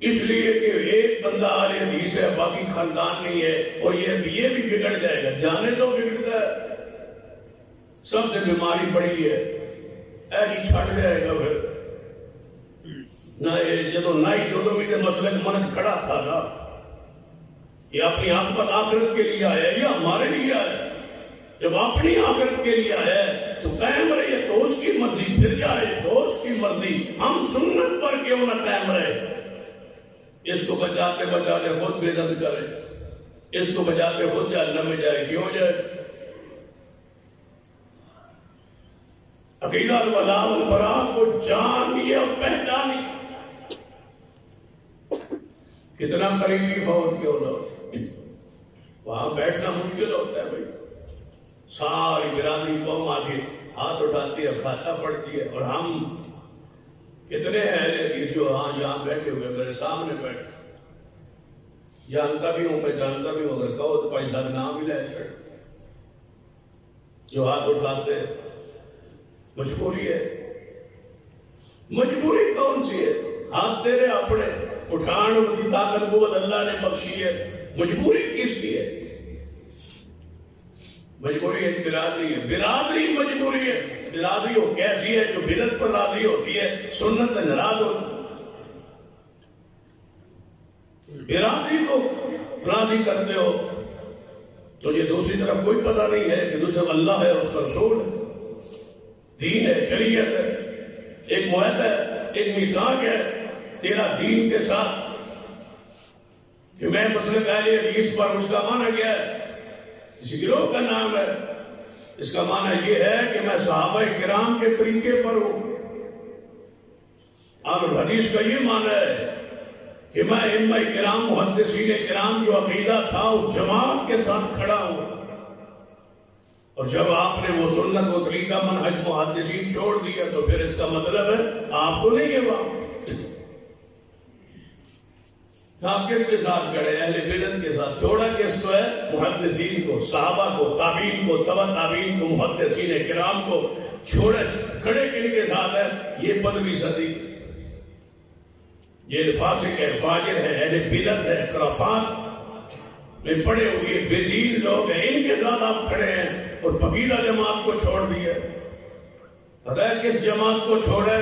اس لیے کہ ایک بندہ اہل حدیث ہے، باقی خاندان نہیں ہے، اور یہ بھی بگڑ جائے گا، جانے تو بگڑتا ہے۔ سب سے بیماری بڑی ہے، ایسی چھڑ جائے گا پھر نہ۔ جدو نائی دو بھی مسلک منت کھڑا تھا نا، یہ اپنی آخرت کے لیے آیا، یہ ہمارے لیے آیا۔ جب اپنی آخرت کے لیے آیا تو قائم رہے، تو اس کی مرضی، پھر جائے تو اس کی مرضی، ہم سنت پر کیوں نہ قائم رہے؟ اس کو بچاتے بچاتے خود بدعت کرے، اس کو بچاتے خود جہنم میں جائے، کیوں جائے؟ عقیدہ الولاء والبراء کو جانیے اور پہچانیے۔ کتنا قریبی فوت کیوں نہ، وہاں بیٹھنا مشکل ہوتا ہے بھائی۔ ساری برادری قوم آ کے ہاتھ اٹھاتی ہے، فاتحہ پڑھتی ہے، اور ہم کتنے اہل حدیث جو یہاں بیٹھے ہوئے میرے سامنے بیٹھے، جانتا بھی ہوں، میں جانتا بھی ہوں، اگر کہو تو بھائی صاحب نام ہی لے سکتے، جو ہاتھ اٹھاتے ہیں۔ مجبوری ہے، مجبوری کون سی ہے؟ ہاتھ تیرے اپنے اٹھان کی طاقت قوت اللہ نے بخشی ہے، مجبوری کس کی ہے؟ مجبوری ہے برادری ہے، برادری مجبوری ہے۔ برادری وہ کیسی ہے؟ جو بدعت پر راضی ہوتی ہے، سنت پر ناراض ہوتی ہے۔ برادری کو راضی کرتے ہو تو یہ دوسری طرف کوئی پتہ نہیں ہے کہ دوسرا اللہ ہے اور اس کا رسول ہے، دین ہے، شریعت ہے، ایک معاہدہ ہے، ایک میثاق ہے تیرا دین کے ساتھ کہ میں مسلک اہل حدیث پر، اس کا معنی کیا ہے؟ کسی گروہ کا نام ہے، اس کا معنی یہ ہے کہ میں صحابہ کرام کے طریقے پر ہوں۔ اہل حدیث کا یہ معنی ہے کہ میں ائمہ کرام محدثین کرام جو عقیدہ تھا اس جماعت کے ساتھ کھڑا ہوں۔ اور جب آپ نے وہ سنت و طریقہ منہج محدثین چھوڑ دیا تو پھر اس کا مطلب ہے آپ تو نہیں ہے وہاں، آپ کس کے ساتھ کھڑے؟ اہل بدعت کے ساتھ۔ چھوڑا کس کو ہے؟ محدثین کو، صحابہ کو، تابعین کو، تبع تابعین کو، محدثین کرام کو چھوڑے، کھڑے کن کے ساتھ ہے؟ یہ 15ویں صدی، یہ فاسق ہے، فاجر ہے، اہل بدعت ہے، خرافات میں پڑے ہوئے بے دین لوگ ہیں، ان کے ساتھ آپ کھڑے ہیں اور پقیدہ جماعت کو چھوڑ دیے۔ پتہ ہے کس جماعت کو چھوڑے؟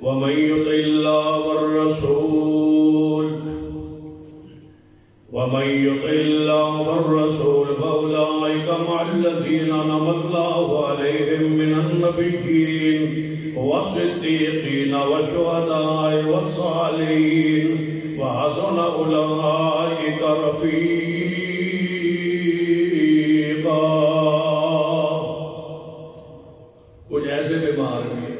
وَمَن يُطِعِ اللَّهَ وَالرَّسُولَ وَمَن يُطِعِ اللَّهَ وَالرَّسُولَ فَأُولَٰئِكَ مَعَ الَّذِينَ أَنْعَمَ اللَّهُ عَلَيْهِم مِّنَ النَّبِيِّينَ وَالصِّدِّيقِينَ وَالشُّهَدَاءِ وَالصَّالِحِينَ وَحَسُنَ أُولَٰئِكَ رَفِيقًا۔ کچھ ایسے بیمار بھی ہیں،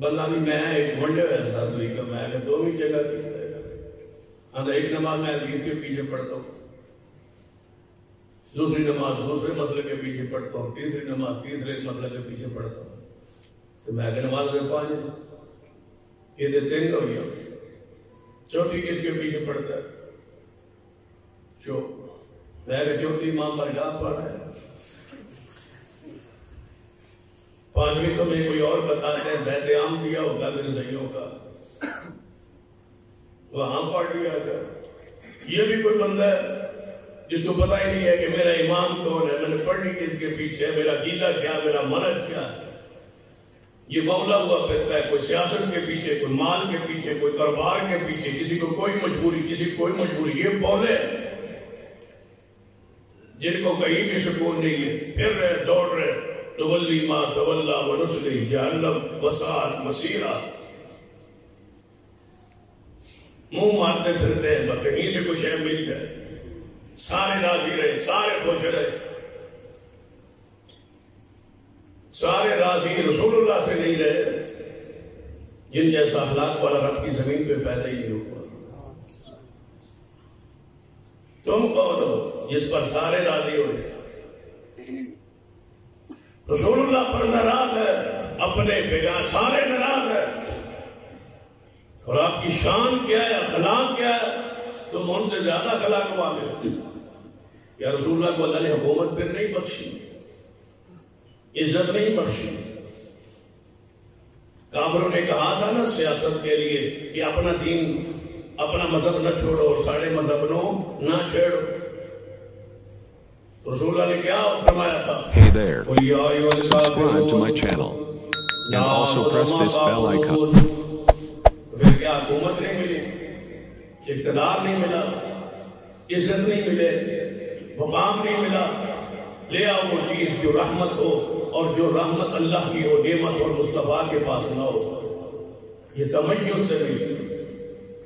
بندہ بھی میں ایک گھنٹے ایسا طریقہ میں کہ دو ہی جگہ کی ایک نماز میں حدیث کے پیچھے پڑھتا ہوں، دوسری نماز دوسرے مسئلے کے پیچھے پڑھتا ہوں، تیسری نماز تیسرے مسئلے کے پیچھے پڑھتا ہوں، تو میں کہ نماز میں 5 یہ 3 ہوئی، چوتھی کس کے پیچھے پڑھتا ہے؟ میں کہ چوتھی امام پر ڈاک پڑھا ہے، 5ویں تو میں کوئی اور بتاتے ہیں، بیت عام دیا ہوگا میرے صحیحوں کا، وہاں پڑھ لیا گیا۔ یہ بھی کوئی بندہ ہے جس کو پتہ ہی نہیں ہے کہ میرا امام کون ہے، میں نے پڑھنی کس کے پیچھے ہے، میرا عقیدہ کیا، میرا منہج کیا ہے۔ یہ مولا ہوا پھرتا ہے، کوئی سیاست کے پیچھے، کوئی مال کے پیچھے، کوئی کاروبار کے پیچھے، کسی کو کوئی مجبوری، کسی کو کوئی مجبوری۔ یہ بولے جن کو کہیں بھی سکون نہیں ہے، پھر رہے، دوڑ رہے، تولی ما تولا ونصلی جہنم وساعت مصیرا، منہ مارتے پھرتے ہیں، بس کہیں سے کچھ ہے مل جائے، سارے راضی رہے، سارے خوش رہے، سارے راضی رسول اللہ سے نہیں رہے، جن جیسا اخلاق والا رب کی زمین پہ پیدا ہی نہیں ہوا۔ تم کون ہو جس پر سارے راضی ہو جائے؟ رسول اللہ پر ناراض ہے، اپنے بغیر سارے ناراض ہے، اور آپ کی شان کیا ہے، اخلاق کیا ہے؟ تم ان سے زیادہ اخلاق والے ہو۔ یا رسول اللہ کو اللہ نے حکومت پھر نہیں بخشی، عزت نہیں بخشی۔ کافروں نے کہا تھا نا سیاست کے لیے کہ اپنا دین، اپنا مذہب نہ چھوڑو اور سارے مذہب نہ چھیڑو، رسول اللہ نے کیا فرمایا تھا؟ Hey there, subscribe to my channel and also press this bell icon. پھر کیا حکومت نہیں ملی، اقتدار نہیں ملا، عزت نہیں ملے، مقام نہیں ملا؟ لے آؤ وہ چیز جو رحمت ہو، اور جو رحمت اللہ کی ہو، نعمت اور مصطفیٰ کے پاس نہ ہو۔ یہ تمیز سے ملی،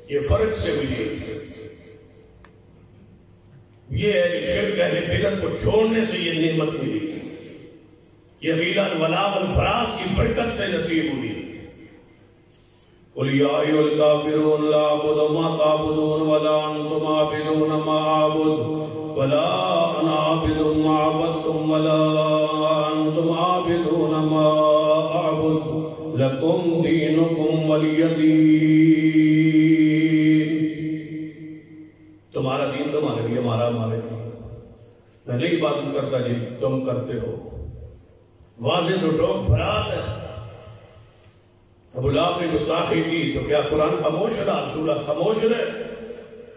یہ فرق سے ملی، یہ اہل شرک اہل بدعت کو چھوڑنے سے یہ نعمت ملی، یہ غیلہ الولاء والبراء کی برکت سے نصیب ہوئی۔ قُلْ يَا أَيُّهَا الْكَافِرُونَ لَا أَعْبُدُ مَا تَعْبُدُونَ وَلَا أَنْتُمْ عَابِدُونَ مَا أَعْبُدُ وَلَا أَنَا عَابِدٌ مَا عَبَدتُّمْ وَلَا أَنْتُمْ عَابِدُونَ مَا أَعْبُدُ لَكُمْ دِينُكُمْ وَلِيَ دِينِ۔ تمہارا دین تمہارے لیے، ہمارا ہمارے لیے۔ میں نہیں عبادت کرتا جن تم کرتے ہو۔ واضح تو ٹوک برات ہے۔ ابو لہب نے گستاخی کی تو کیا قرآن خاموش ہے؟ رسول اللہ خاموش ہے؟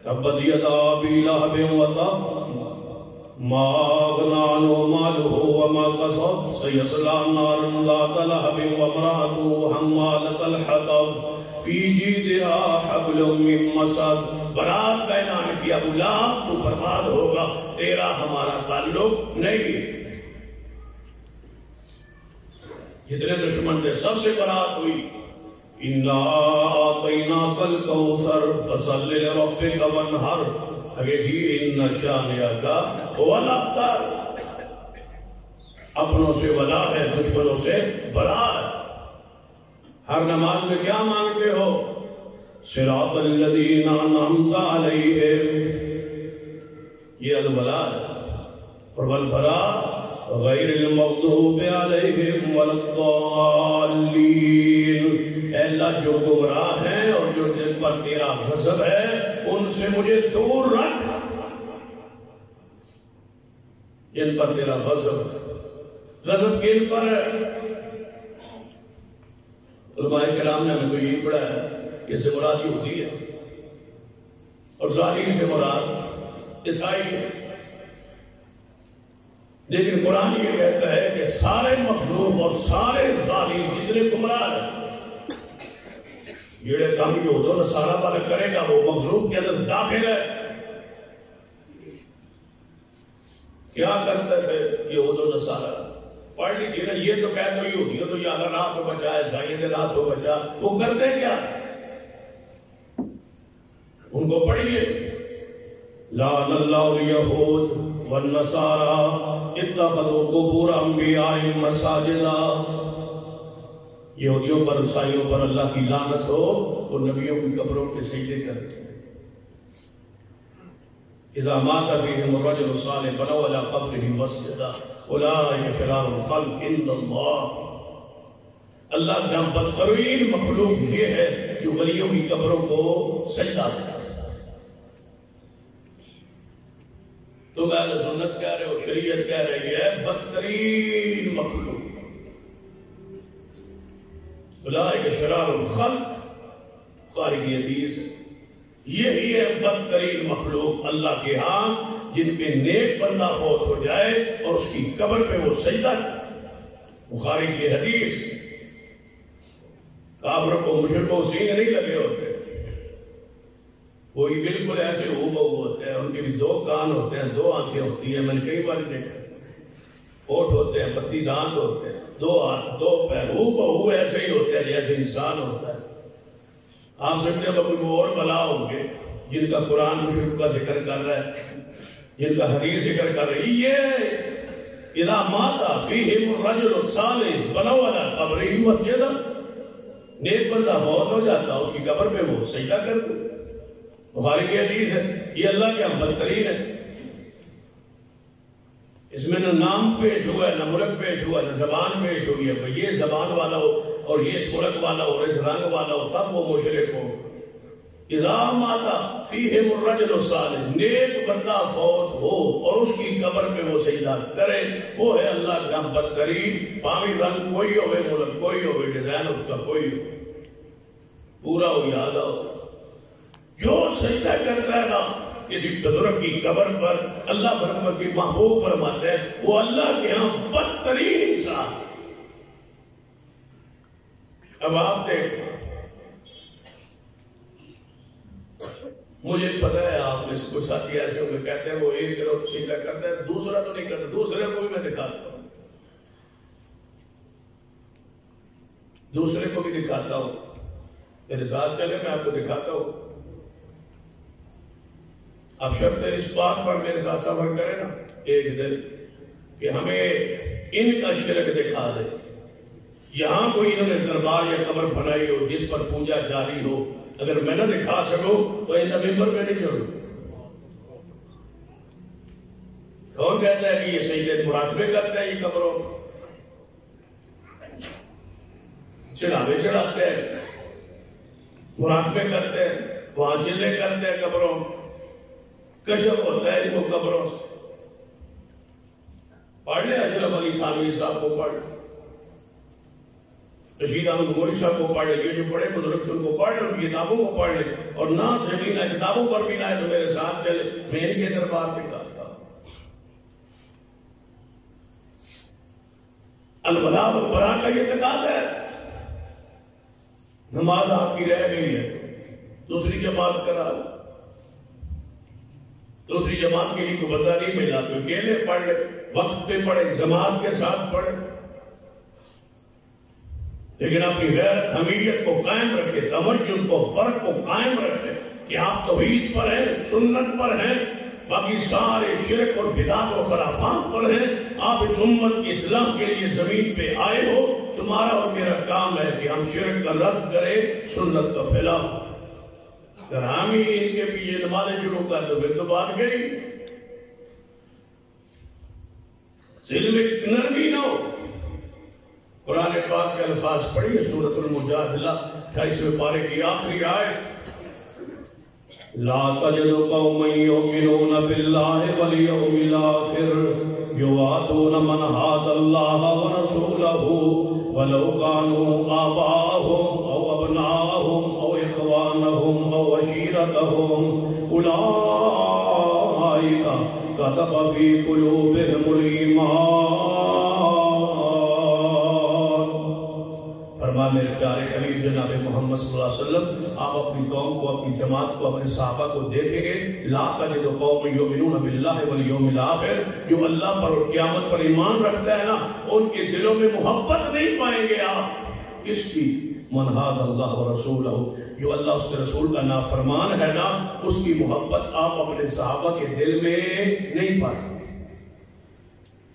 تبت یدا ابی لہب وتب ما اغنی عنہ مالہ وما کسب سیصلی نارا ذات لہب وامرأتہ حمالۃ الحطب فی جیدہا حبل من مسد۔ برات کا اعلان کیا، ابو لہب تو برباد ہوگا، تیرا ہمارا تعلق نہیں۔ جتنے دشمن تھے سب سے برات ہوئی۔ اِنَّا آتَيْنَاكَ الْكَوْثَرَ فَصَلِّ لِرَبِّكَ وَانْحَرْ۔ اگر ہی اِنَّ شَانِئَكَ هُوَ الْأَبْتَرُ۔ اپنوں سے ولا ہے، دشمنوں سے برا ہے۔ ہر نماز میں کیا مانگتے ہو؟ صراط الذین انعمت علیہم، یہ الولا ہے، اور والبراء غیر المغضوب علیہم ولا الضالین۔ اے اللہ جو گمراہ ہیں اور جو جن پر تیرا غضب ہے ان سے مجھے دور رکھ، جن پر تیرا غضب ہے۔ غضب کن پر ہے؟ علماء کرام نے ہمیں تو یہی پڑھا ہے کہ اس سے مراد یہودی ہے، اور ظالم سے مراد عیسائی ہے۔ لیکن قرآن یہ کہتا ہے کہ سارے مغضوب اور سارے ظالم جتنے گمراہ ہیں، جڑے کام یہود و نصارہ والا کرے گا وہ مغضوب کے اندر داخل ہے۔ کیا کرتے تھے یہود و نصارہ؟ پڑھ لیجیے نا، یہ تو کہہ دو یہودیوں تو یا اللہ رات کو بچا، عیسائی نے رات کو بچا، وہ کرتے کیا تھے؟ ان کو پڑھیے، لعن اللہ الیہود والنصارى اتخذوا قبور انبیاء مساجدا۔ یہودیوں پر، عیسائیوں پر اللہ کی لعنت ہو، وہ نبیوں کی قبروں کے سجدے کرتے ہیں۔ اذا مات فیہم الرجل الصالح بنوا علی قبرہ مسجدا اولئک شرار الخلق عند اللہ۔ اللہ کا بدترین مخلوق یہ ہے جو ولیوں کی قبروں کو سجدہ کرتا ہے۔ تم اہل سنت کہہ رہے ہو، شریعت کہہ رہی ہے بدترین مخلوق اولئک شرار الخلق، قاری کی حدیث، یہی ہے بدترین مخلوق اللہ کے ہاں جن پہ نیک بندہ فوت ہو جائے اور اس کی قبر پہ وہ سجدہ کرے۔ بخاری کی حدیث، کافروں کو مشرکوں سینے نہیں لگے ہوتے، وہی بالکل ایسے ہو بہو ہوتے ہیں، ان کے بھی دو کان ہوتے ہیں، دو آنکھیں ہوتی ہیں، میں نے کئی بار دیکھا، ہوٹھ ہوتے ہیں، پتی دانت ہوتے ہیں، دو ہاتھ دو پیر، ہو بہو ایسے ہی ہوتے ہیں جیسے انسان ہوتا ہے۔ آپ سمجھتے ہیں کوئی اور بلا ہوں گے جن کا قرآن مشرک کا ذکر کر رہا ہے، جن کا حدیث ذکر کر رہی ہے، اذا مات فیہم الرجل الصالح بنوا علی قبرہ مسجدا، نیک بندہ فوت ہو جاتا اس کی قبر پہ وہ سجدہ کرتے. بخاری کی حدیث ہے. یہ اللہ کے ہم بدترین ہے. اس میں نہ نام پیش ہوا ہے، نہ ملک پیش ہوا ہے، نہ زبان پیش ہوئی ہے. یہ زبان والا ہو اور یہ اس ملک والا ہو اور اس رنگ والا ہو تب وہ مشرک ہو. اذا مات فیہم الرجل الصالح، نیک بندہ فوت ہو اور اس کی قبر پہ وہ سجدہ کرے، وہ ہے اللہ کا بدترین. پاوی رنگ کوئی ہوئے، ملک کوئی ہوئے، ڈیزائن اس کا کوئی ہو، پورا ہو یاد ہو. جو سجدہ کرتا ہے نا کسی بزرگ کی قبر پر، اللہ فرماتا کہ محبوب فرماتے ہیں وہ اللہ کے ہاں بدترین انسان. اب آپ دیکھیں، مجھے پتا ہے آپ میں سے کچھ ساتھی ایسے ہوں گے کہتے ہیں وہ ایک گروہ سجدہ کرتا ہے دوسرا تو نہیں کرتا. دوسرے کو بھی میں دکھاتا ہوں، دوسرے کو بھی دکھاتا ہوں. میرے ساتھ چلے میں آپ کو دکھاتا ہوں. اب شرط اس بات پر میرے ساتھ سفر کرے نا ایک دن کہ ہمیں ان کا شرک دکھا دے. یہاں کوئی انہوں نے دربار یا قبر بنائی ہو جس پر پوجا جاری ہو، اگر میں نہ دکھا سکوں تو ان ممبر میں نہیں چھوڑوں. کون کہتا ہے کہ یہ سجدے مراقبے کرتے ہیں، یہ قبروں چڑھاوے چڑھاتے ہیں، مراقبے کرتے ہیں، وہاں چلے کرتے ہیں، قبروں کشف ہوتا ہے ان کو قبروں سے. پڑھ لے اشرف علی تھانوی صاحب کو، پڑھ رشید احمد گوری صاحب کو پڑھ لے، یہ جو بڑے بزرگ ان کو پڑھ لے، ان کی کتابوں کو پڑھ لے. اور نہ صحیح نہ کتابوں پر بھی نہ ہے تو میرے ساتھ چلے، میں ان کے دربار دکھاتا ہوں. الولاء والبراء کا یہ تقاضا ہے. نماز آپ کی رہ گئی ہے، دوسری جماعت کرا لو. دوسری جماعت کے لیے کوئی بندہ نہیں ملا تو اکیلے پڑھ لے، وقت پہ پڑھے، جماعت کے ساتھ پڑھے، لیکن اپنی غیرت حمیت کو قائم رکھے، تمرکز کو، فرق کو قائم رکھے کہ آپ توحید پر ہیں، سنت پر ہیں، باقی سارے شرک اور بدعت اور خرافات پر ہیں. آپ اس امت کی اصلاح کے لیے زمین پہ آئے ہو. تمہارا اور میرا کام ہے کہ ہم شرک کا رد کریں، سنت کا پھیلاؤ. اگر ہم ہی ان کے پیچھے نمازیں شروع کر تو پھر تو بات گئی. دل میں نرمی نہ ہو. قرآن پاک کے الفاظ پڑھیے، سورۃ المجادلہ 28ویں پارے کی آخری آیت. لا تجد قوما يؤمنون بالله واليوم الآخر يوادون من حاد الله ورسوله ولو كانوا آباءهم أو أبناءهم أو إخوانهم أو عشيرتهم أولئك كتب في قلوبهم الإيمان. فرما میرے پیارے حبیب جناب محمد صلی اللہ علیہ وسلم، آپ اپنی قوم کو، اپنی جماعت کو، اپنے صحابہ کو دیکھیں گے. لا تجد قوم یؤمنون باللہ والیوم الآخر، جو اللہ پر اور قیامت پر ایمان رکھتا ہے نا، ان کے دلوں میں محبت نہیں پائیں گے آپ. اس کی من حاد اللہ ورسولہ، جو اللہ اس کے رسول کا نافرمان ہے نا، اس کی محبت آپ اپنے صحابہ کے دل میں نہیں پائیں.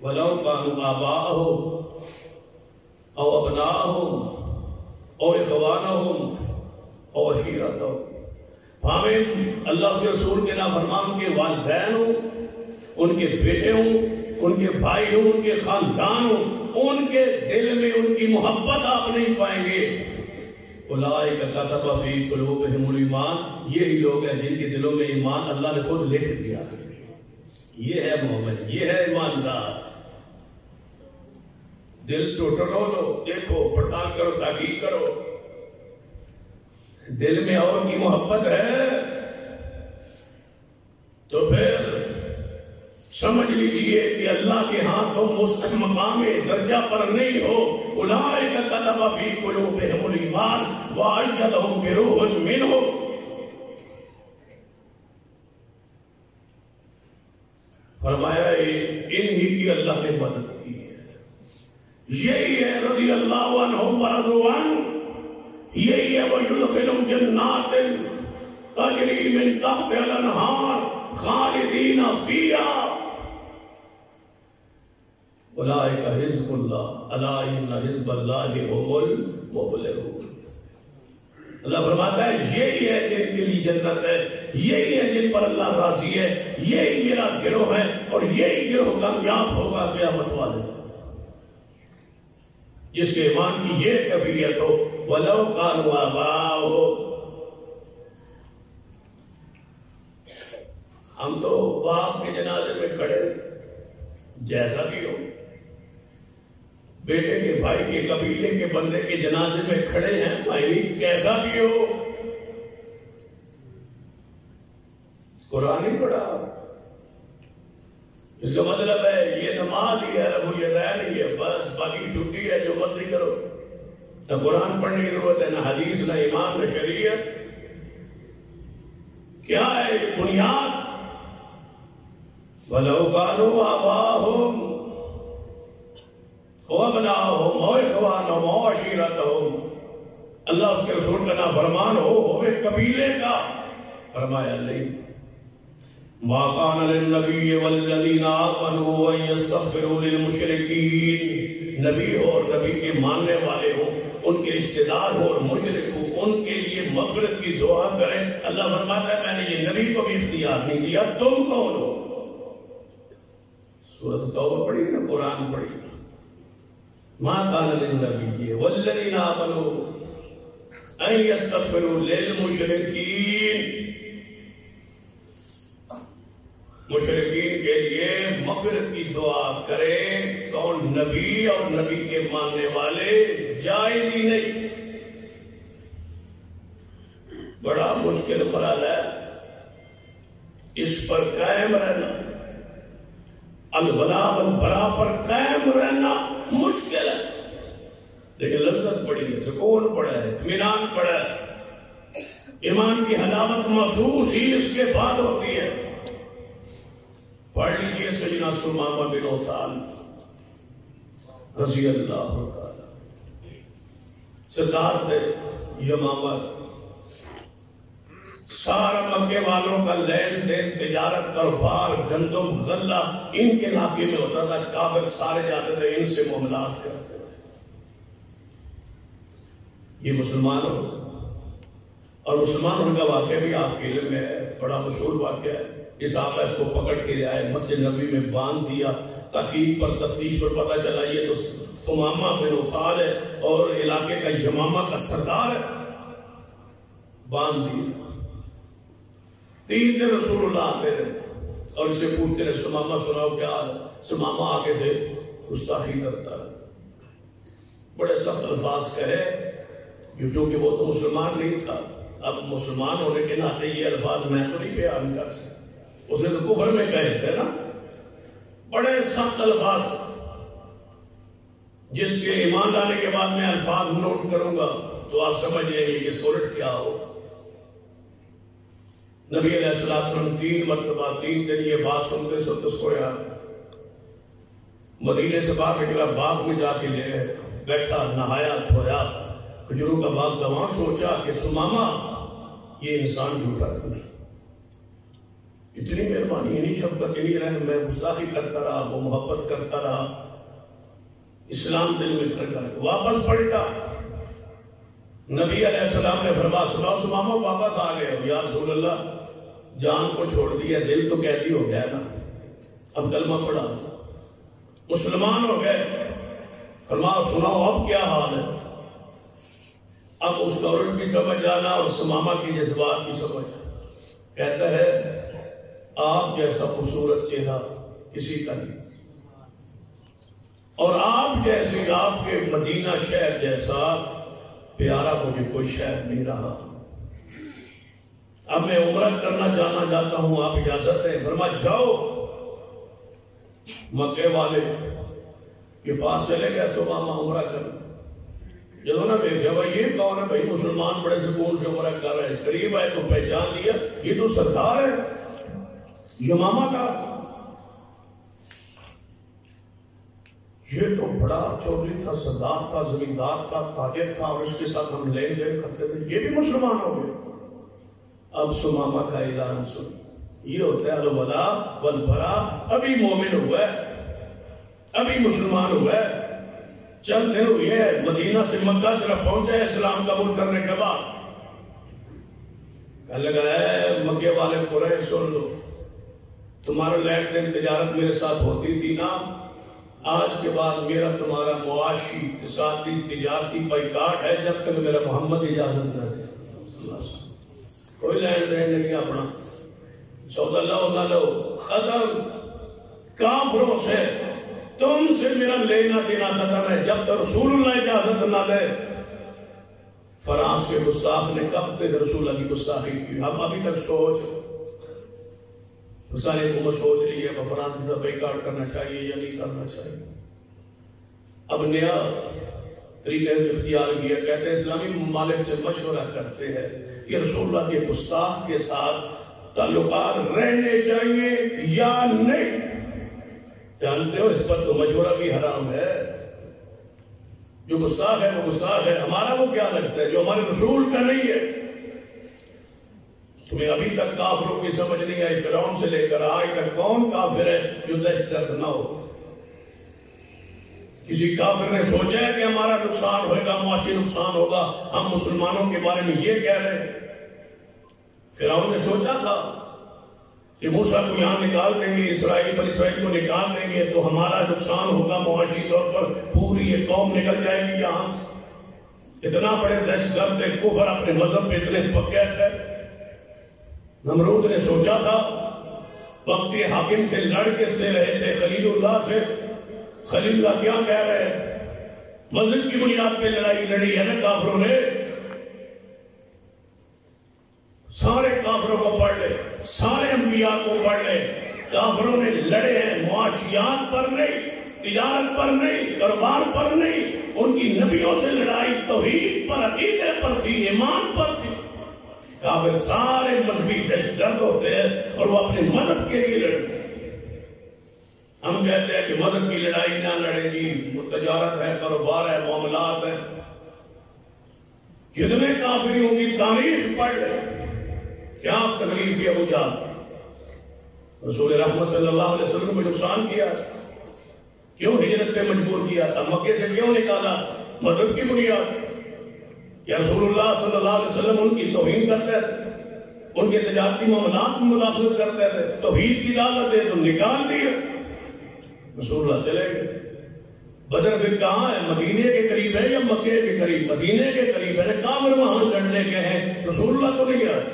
وَلَوْ كَانُوا آبَاءَهُمْ او ابناءهم او اخوانهم او عشیرتهم. ہمیں اللہ کے رسول کے نافرمان کے والدین ہوں، ان کے بیٹے ہوں، ان کے بھائی ہوں، ان کے خاندان ہوں، ان کے دل میں ان کی محبت آپ نہیں پائیں گے. اولئک کتب فی قلوبہم الایمان، یہی لوگ ہیں جن کے دلوں میں ایمان اللہ نے خود لکھ دیا. یہ ہے مومن، یہ ہے ایماندار. دل ٹوٹو لو، دیکھو، پڑتال کرو، تحقیق کرو، دل میں اور کی محبت ہے تو پھر سمجھ لیجئے کہ اللہ کے ہاں تم مقام درجہ پر نہیں ہو. اولئک کتب فی قلوبہم الایمان وأیدہم بروح منہ. فرمایا انہی کی اللہ نے مدد کی ہے. یہی ہے رضی اللہ عنہم ورضوا عنہ، یہی ہے وَيُدْخِلُهُمْ جَنَّاتٍ تَجْرِي مِن تَحْتِهَا الْأَنْهَارُ خَالِدِينَ فِيهَا اولئک حزب اللہ الا ان حزب اللہ هم المفلحون۔ اللہ فرماتا ہے یہی ہے جن کے لیے جنت ہے، یہی ہے جن پر اللہ راضی ہے، یہی میرا گروہ ہے اور یہی گروہ کامیاب ہوگا قیامت والے، جس کے ایمان کی یہ کیفیت ہو وَلَوْ كَانُوا آبَاءَهُمْ۔ ہم تو باپ کے جنازے میں کھڑے جیسا بھی ہو، بیٹے کے بھائی کے قبیلے کے بندے کے جنازے میں کھڑے ہیں، بھائی کیسا بھی ہو، قرآن نہیں پڑھا، اس کا مطلب ہے یہ نماز ہی ہے، رب الیدین ہی ہے، بس باقی چھٹی ہے جو مرضی کرو، نہ قرآن پڑھنے کی ضرورت ہے، نہ حدیث، نہ ایمان، نہ شریعت، کیا ہے یہ بنیاد؟ وَلَوْ كَانُوا آبَاءَهُمْ وَأَبْنَاءَهُمْ وَإِخْوَانَهُمْ وَعَشِيرَتَهُمْ، اللہ اس کے رسول کا نافرمان ہوئے قبیلے کا، فرمایا نہیں، مَا كَانَ لِلنَّبِيِّ وَالَّذِينَ آمَنُوا أَن يَسْتَغْفِرُوا لِلْمُشْرِكِينَ، نبی ہو اور نبی کے ماننے والے ہوں، ان کے رشتہ دار ہو اور مشرک ہو، ان کے لیے مغفرت کی دعا کریں۔ اللہ فرماتا ہے میں نے یہ نبی کو بھی اختیار نہیں دیا، تم کون ہو؟ سورۃ توبہ پڑھی نا، قرآن پڑھی، ما کان للنبی والذین آمنوا ان یستغفروا للمشرکین، مشرکین کے لیے مغفرت کی دعا کرے کون؟ نبی اور نبی کے ماننے والے، جائز ہی نہیں۔ بڑا مشکل مرحلہ ہے، اس پر قائم رہنا، الولاء والبراء پر قائم رہنا مشکل ہے، لیکن لذت بڑی ہے، سکون بڑا ہے، اطمینان بڑا ہے، ایمان کی حلاوت محسوس ہی اس کے بعد ہوتی ہے۔ پڑھ لیجئے سیدنا ثمامہ بن عثال رضی اللہ تعالی، سردار تھے یمامہ، سارا مکے والوں کا لین دین، تجارت، کاروبار، گندم، غلہ ان کے علاقے میں ہوتا تھا، کافر سارے جاتے تھے، ان سے معاملات کرتے تھے۔ یہ مسلمان ہو، اور مسلمان ہونے کا واقعہ بھی آپ کے علم میں ہے، بڑا مشہور واقعہ ہے۔ اس صحابہ اس کو پکڑ کے لے آئے، مسجد نبوی میں باندھ دیا، تحقیق پر تفتیش پر پتہ چلا یہ تو ثمامہ بن عثال ہے اور علاقے کا یمامہ کا سردار ہے، باندھ دیا۔ 3 دن رسول اللہ آتے رہے اور اسے پوچھتے رہے ثمامہ سناؤ کیا حال ہے؟ ثمامہ آگے سے گستاخی کرتا ہے، بڑے سخت الفاظ کہے، جو کہ وہ تو مسلمان نہیں تھا، اب مسلمان ہونے کے ناطے یہ الفاظ میں تو نہیں بیان کر سکتا، اس نے تو کفر میں کہے تھے نا، بڑے سخت الفاظ، جس کے ایمان لانے کے بعد میں الفاظ نوٹ کروں گا تو آپ سمجھ جائیں گے کہ اس کو الٹ کیا ہو۔ نبی علیہ السلام 3 مرتبہ 3 دن یہ بات سنتے سب تذکرے آتے، مدینے سے باہر نکلا، باغ میں جا کے لے بیٹھا، نہایا دھویا، کھجوروں کا باغ تھا، وہاں سوچا کہ ثمامہ یہ انسان جھوٹا تھا، اتنی مہربانی، اتنی شفقت، اتنی رحم، میں گستاخی کرتا رہا، وہ محبت کرتا رہا، اسلام دل میں گھر کر کے واپس پلٹا۔ نبی علیہ السلام نے فرمایا سناؤ ثمامہ واپس آ گئے ہو؟ یا رسول اللہ جان کو چھوڑ دیا، دل تو قیدی ہو گیا نا، اب کلمہ پڑھا، مسلمان ہو گئے۔ فرمایا سناؤ اب کیا حال ہے؟ اب اس کا الٹ بھی سمجھ جانا اور ثمامہ کی جذبات بھی سمجھ، کہتا ہے آپ جیسا خوبصورت چہرہ کسی کا نہیں، اور آپ جیسے، آپ کے مدینہ شہر جیسا پیارا مجھے کوئی شہر نہیں رہا، اب میں عمرہ کرنا جانا چاہتا ہوں، آپ اجازت ہے؟ فرمایا جاؤ۔ مکے والے کے پاس چلے گئے ثمامہ عمرہ کرنا، جب نہ دیکھا بھائی یہ کون ہے؟ بھائی مسلمان بڑے سکون سے عمرہ کر رہے ہیں، قریب آئے تو پہچان لیا، یہ تو سردار ہے یمامہ کا، یہ تو بڑا چودھری تھا، سردار تھا، زمیندار تھا، تاجر تھا، اور اس کے ساتھ ہم لین دین کرتے تھے، یہ بھی مسلمان ہو گئے۔ اب ثمامہ کا اعلان سن، یہ ہوتا ہے الولاء والبراء، ابھی مومن ہوا ہے، ابھی مسلمان ہوا ہے، چند دن ہوئے ہیں، مدینہ سے مکہ صرف پہنچا ہے اسلام قبول کرنے کے بعد. کہنے لگا ہے مکے والے قریش سن لو، تمہارا لین دین تجارت میرے ساتھ ہوتی تھی نا، آج کے بعد میرا تمہارا معاشی اقتصادی تجارتی بائیکاٹ ہے جب تک میرا محمد اجازت نہ دے. کوئی لین دین نہیں اپنا، سودا لو نہ لو، ختم. کافروں سے تم سے میرا لینا دینا ختم ہے جب تک رسول اللہ اجازت نہ دے. فرانس کے گستاخ نے کب تک رسول اللہ کی گستاخی کی؟ ہم ابھی تک سوچ ساری حکومت سوچ رہی ہے فرانس کے ساتھ بائیکاٹ کرنا چاہیے یا نہیں کرنا چاہیے. اب نیا طریقہ اختیار کیا، کہتے ہیں اسلامی ممالک سے مشورہ کرتے ہیں کہ رسول اللہ کے گستاخ کے ساتھ تعلقات رہنے چاہیے یا نہیں. جانتے ہو اس پر تو مشورہ بھی حرام ہے. جو گستاخ ہے وہ گستاخ ہے، ہمارا وہ کیا لگتا ہے جو ہمارے رسول کا نہیں ہے. تمہیں ابھی تک کافروں کی سمجھ نہیں آئی، فرعون سے لے کر آج تک کون کافر ہے جو دہشت گرد نہ ہو؟ کسی کافر نے سوچا ہے کہ ہمارا نقصان ہوئے گا، معاشی نقصان ہوگا، ہم مسلمانوں کے بارے میں یہ کہہ رہے ہیں؟ فرعون نے سوچا تھا کہ موسیٰ کو یہاں نکال دیں گے، بنی اسرائیل کو نکال دیں گے تو ہمارا نقصان ہوگا معاشی طور پر، پوری یہ قوم نکل جائے گی یہاں سے. اتنا بڑے دہشت گرد کفر اپنے مذہب پہ اتنے پکے تھے. نمرود نے سوچا تھا، وقت کے حاکم تھے، لڑ کس سے رہے تھے؟ خلیل اللہ سے. خلیل اللہ کیا کہہ رہے تھے؟ مذہب کی بنیاد پہ لڑائی لڑی ہے نا کافروں نے. سارے کافروں کو پڑھ لے، سارے انبیاء کو پڑھ لے، کافروں نے لڑے ہیں معاشیات پر نہیں، تجارت پر نہیں، کاروبار پر نہیں. ان کی نبیوں سے لڑائی توحید پر، عقیدے پر تھی، ایمان پر تھی. کافر سارے مذہبی دہشت گرد ہوتے ہیں اور وہ اپنے مذہب کے لیے لڑتے ہیں. ہم کہتے ہیں کہ مذہب کی لڑائی نہ لڑے جی، وہ تجارت ہے، کاروبار ہے، معاملات ہے. جتنے کافروں کی تاریخ پڑھ لیں، کیا تکلیف تھی ابو جہل؟ رسول رحمت صلی اللہ علیہ وسلم کو نقصان کیا، کیوں ہجرت پہ مجبور کیا تھا، مکے سے کیوں نکالا؟ مذہب کی بنیاد. کیا رسول اللہ صلی اللہ علیہ وسلم ان کی توہین کرتے تھے، ان کے تجارتی معاملات میں مداخلت کرتے تھے؟ توحید کی دعوت دے تو نکال دیا. رسول اللہ چلے گئے. بدر پھر کہاں ہے؟ مدینے کے قریب ہے یا مکے کے قریب؟ مدینے کے قریب ہے. کافر وہاں لڑنے کے ہیں، رسول اللہ تو نہیں آئے.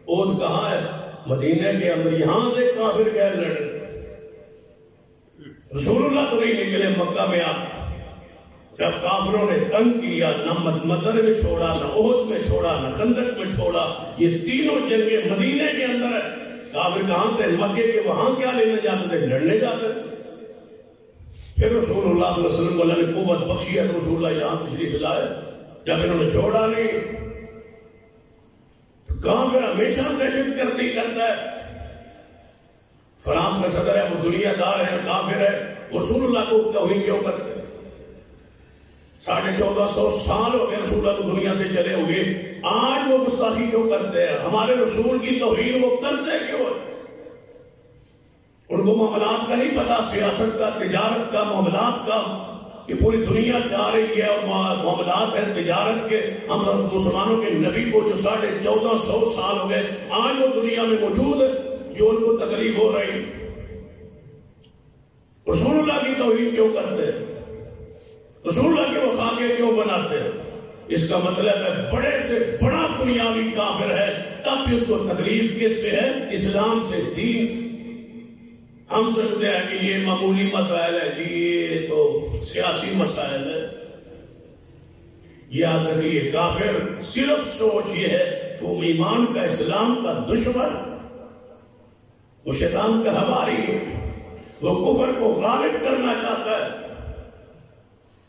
اود کہاں ہے؟ مدینے کے اندر. یہاں سے کافر گئے لڑنے، رسول اللہ تو نہیں نکلے مکہ میں. آپ جب کافروں نے تنگ کیا، نہ مدر میں چھوڑا، نہ احد میں چھوڑا، نہ خندق میں چھوڑا، یہ تینوں جنگیں مدینے کے اندر ہے. کافر کہاں تھے؟ مکے کے. وہاں کیا لینے جاتے تھے؟ لڑنے جاتے. پھر رسول اللہ صلی اللہ علیہ وسلم کو اللہ نے قوت بخشی ہے تو رسول اللہ یہاں تشریف لائے. جب انہوں نے چھوڑا نہیں، کافر ہمیشہ دہشت گردی کرتا ہے. فرانس کا صدر ہے، وہ دنیا دار ہے، کافر ہے، رسول اللہ کو توہین کیوں کرتے ہیں؟ 1450 سال ہو گئے رسول اللہ کو دنیا سے چلے ہوئے، آج وہ گستاخی کیوں کرتے ہیں؟ ہمارے رسول کی توہین وہ کرتے کیوں ہیں؟ ان کو معاملات کا نہیں پتا، سیاست کا، تجارت کا، معاملات کا. کہ پوری دنیا جا رہی ہے اور معاملات ہیں تجارت کے. ہم مسلمانوں کے نبی کو جو 1450 سال ہو گئے، آج وہ دنیا میں موجود ہے، جو ان کو تکلیف ہو رہی. رسول اللہ کی توہین کیوں کرتے ہیں؟ رسول اللہ کے وہ خاکے کیوں بناتے ہیں؟ اس کا مطلب ہے بڑے سے بڑا دنیاوی کافر ہے، تب بھی اس کو تکلیف کس سے ہے؟ اسلام سے، دین سے. ہم سمجھتے ہیں کہ یہ معمولی مسائل ہے جی، یہ تو سیاسی مسائل ہے. یاد رکھیے، کافر صرف سوچ یہ ہے کہ وہ ایمان کا، اسلام کا دشمن، وہ شیطان کا حواری ہے، وہ کفر کو غالب کرنا چاہتا ہے.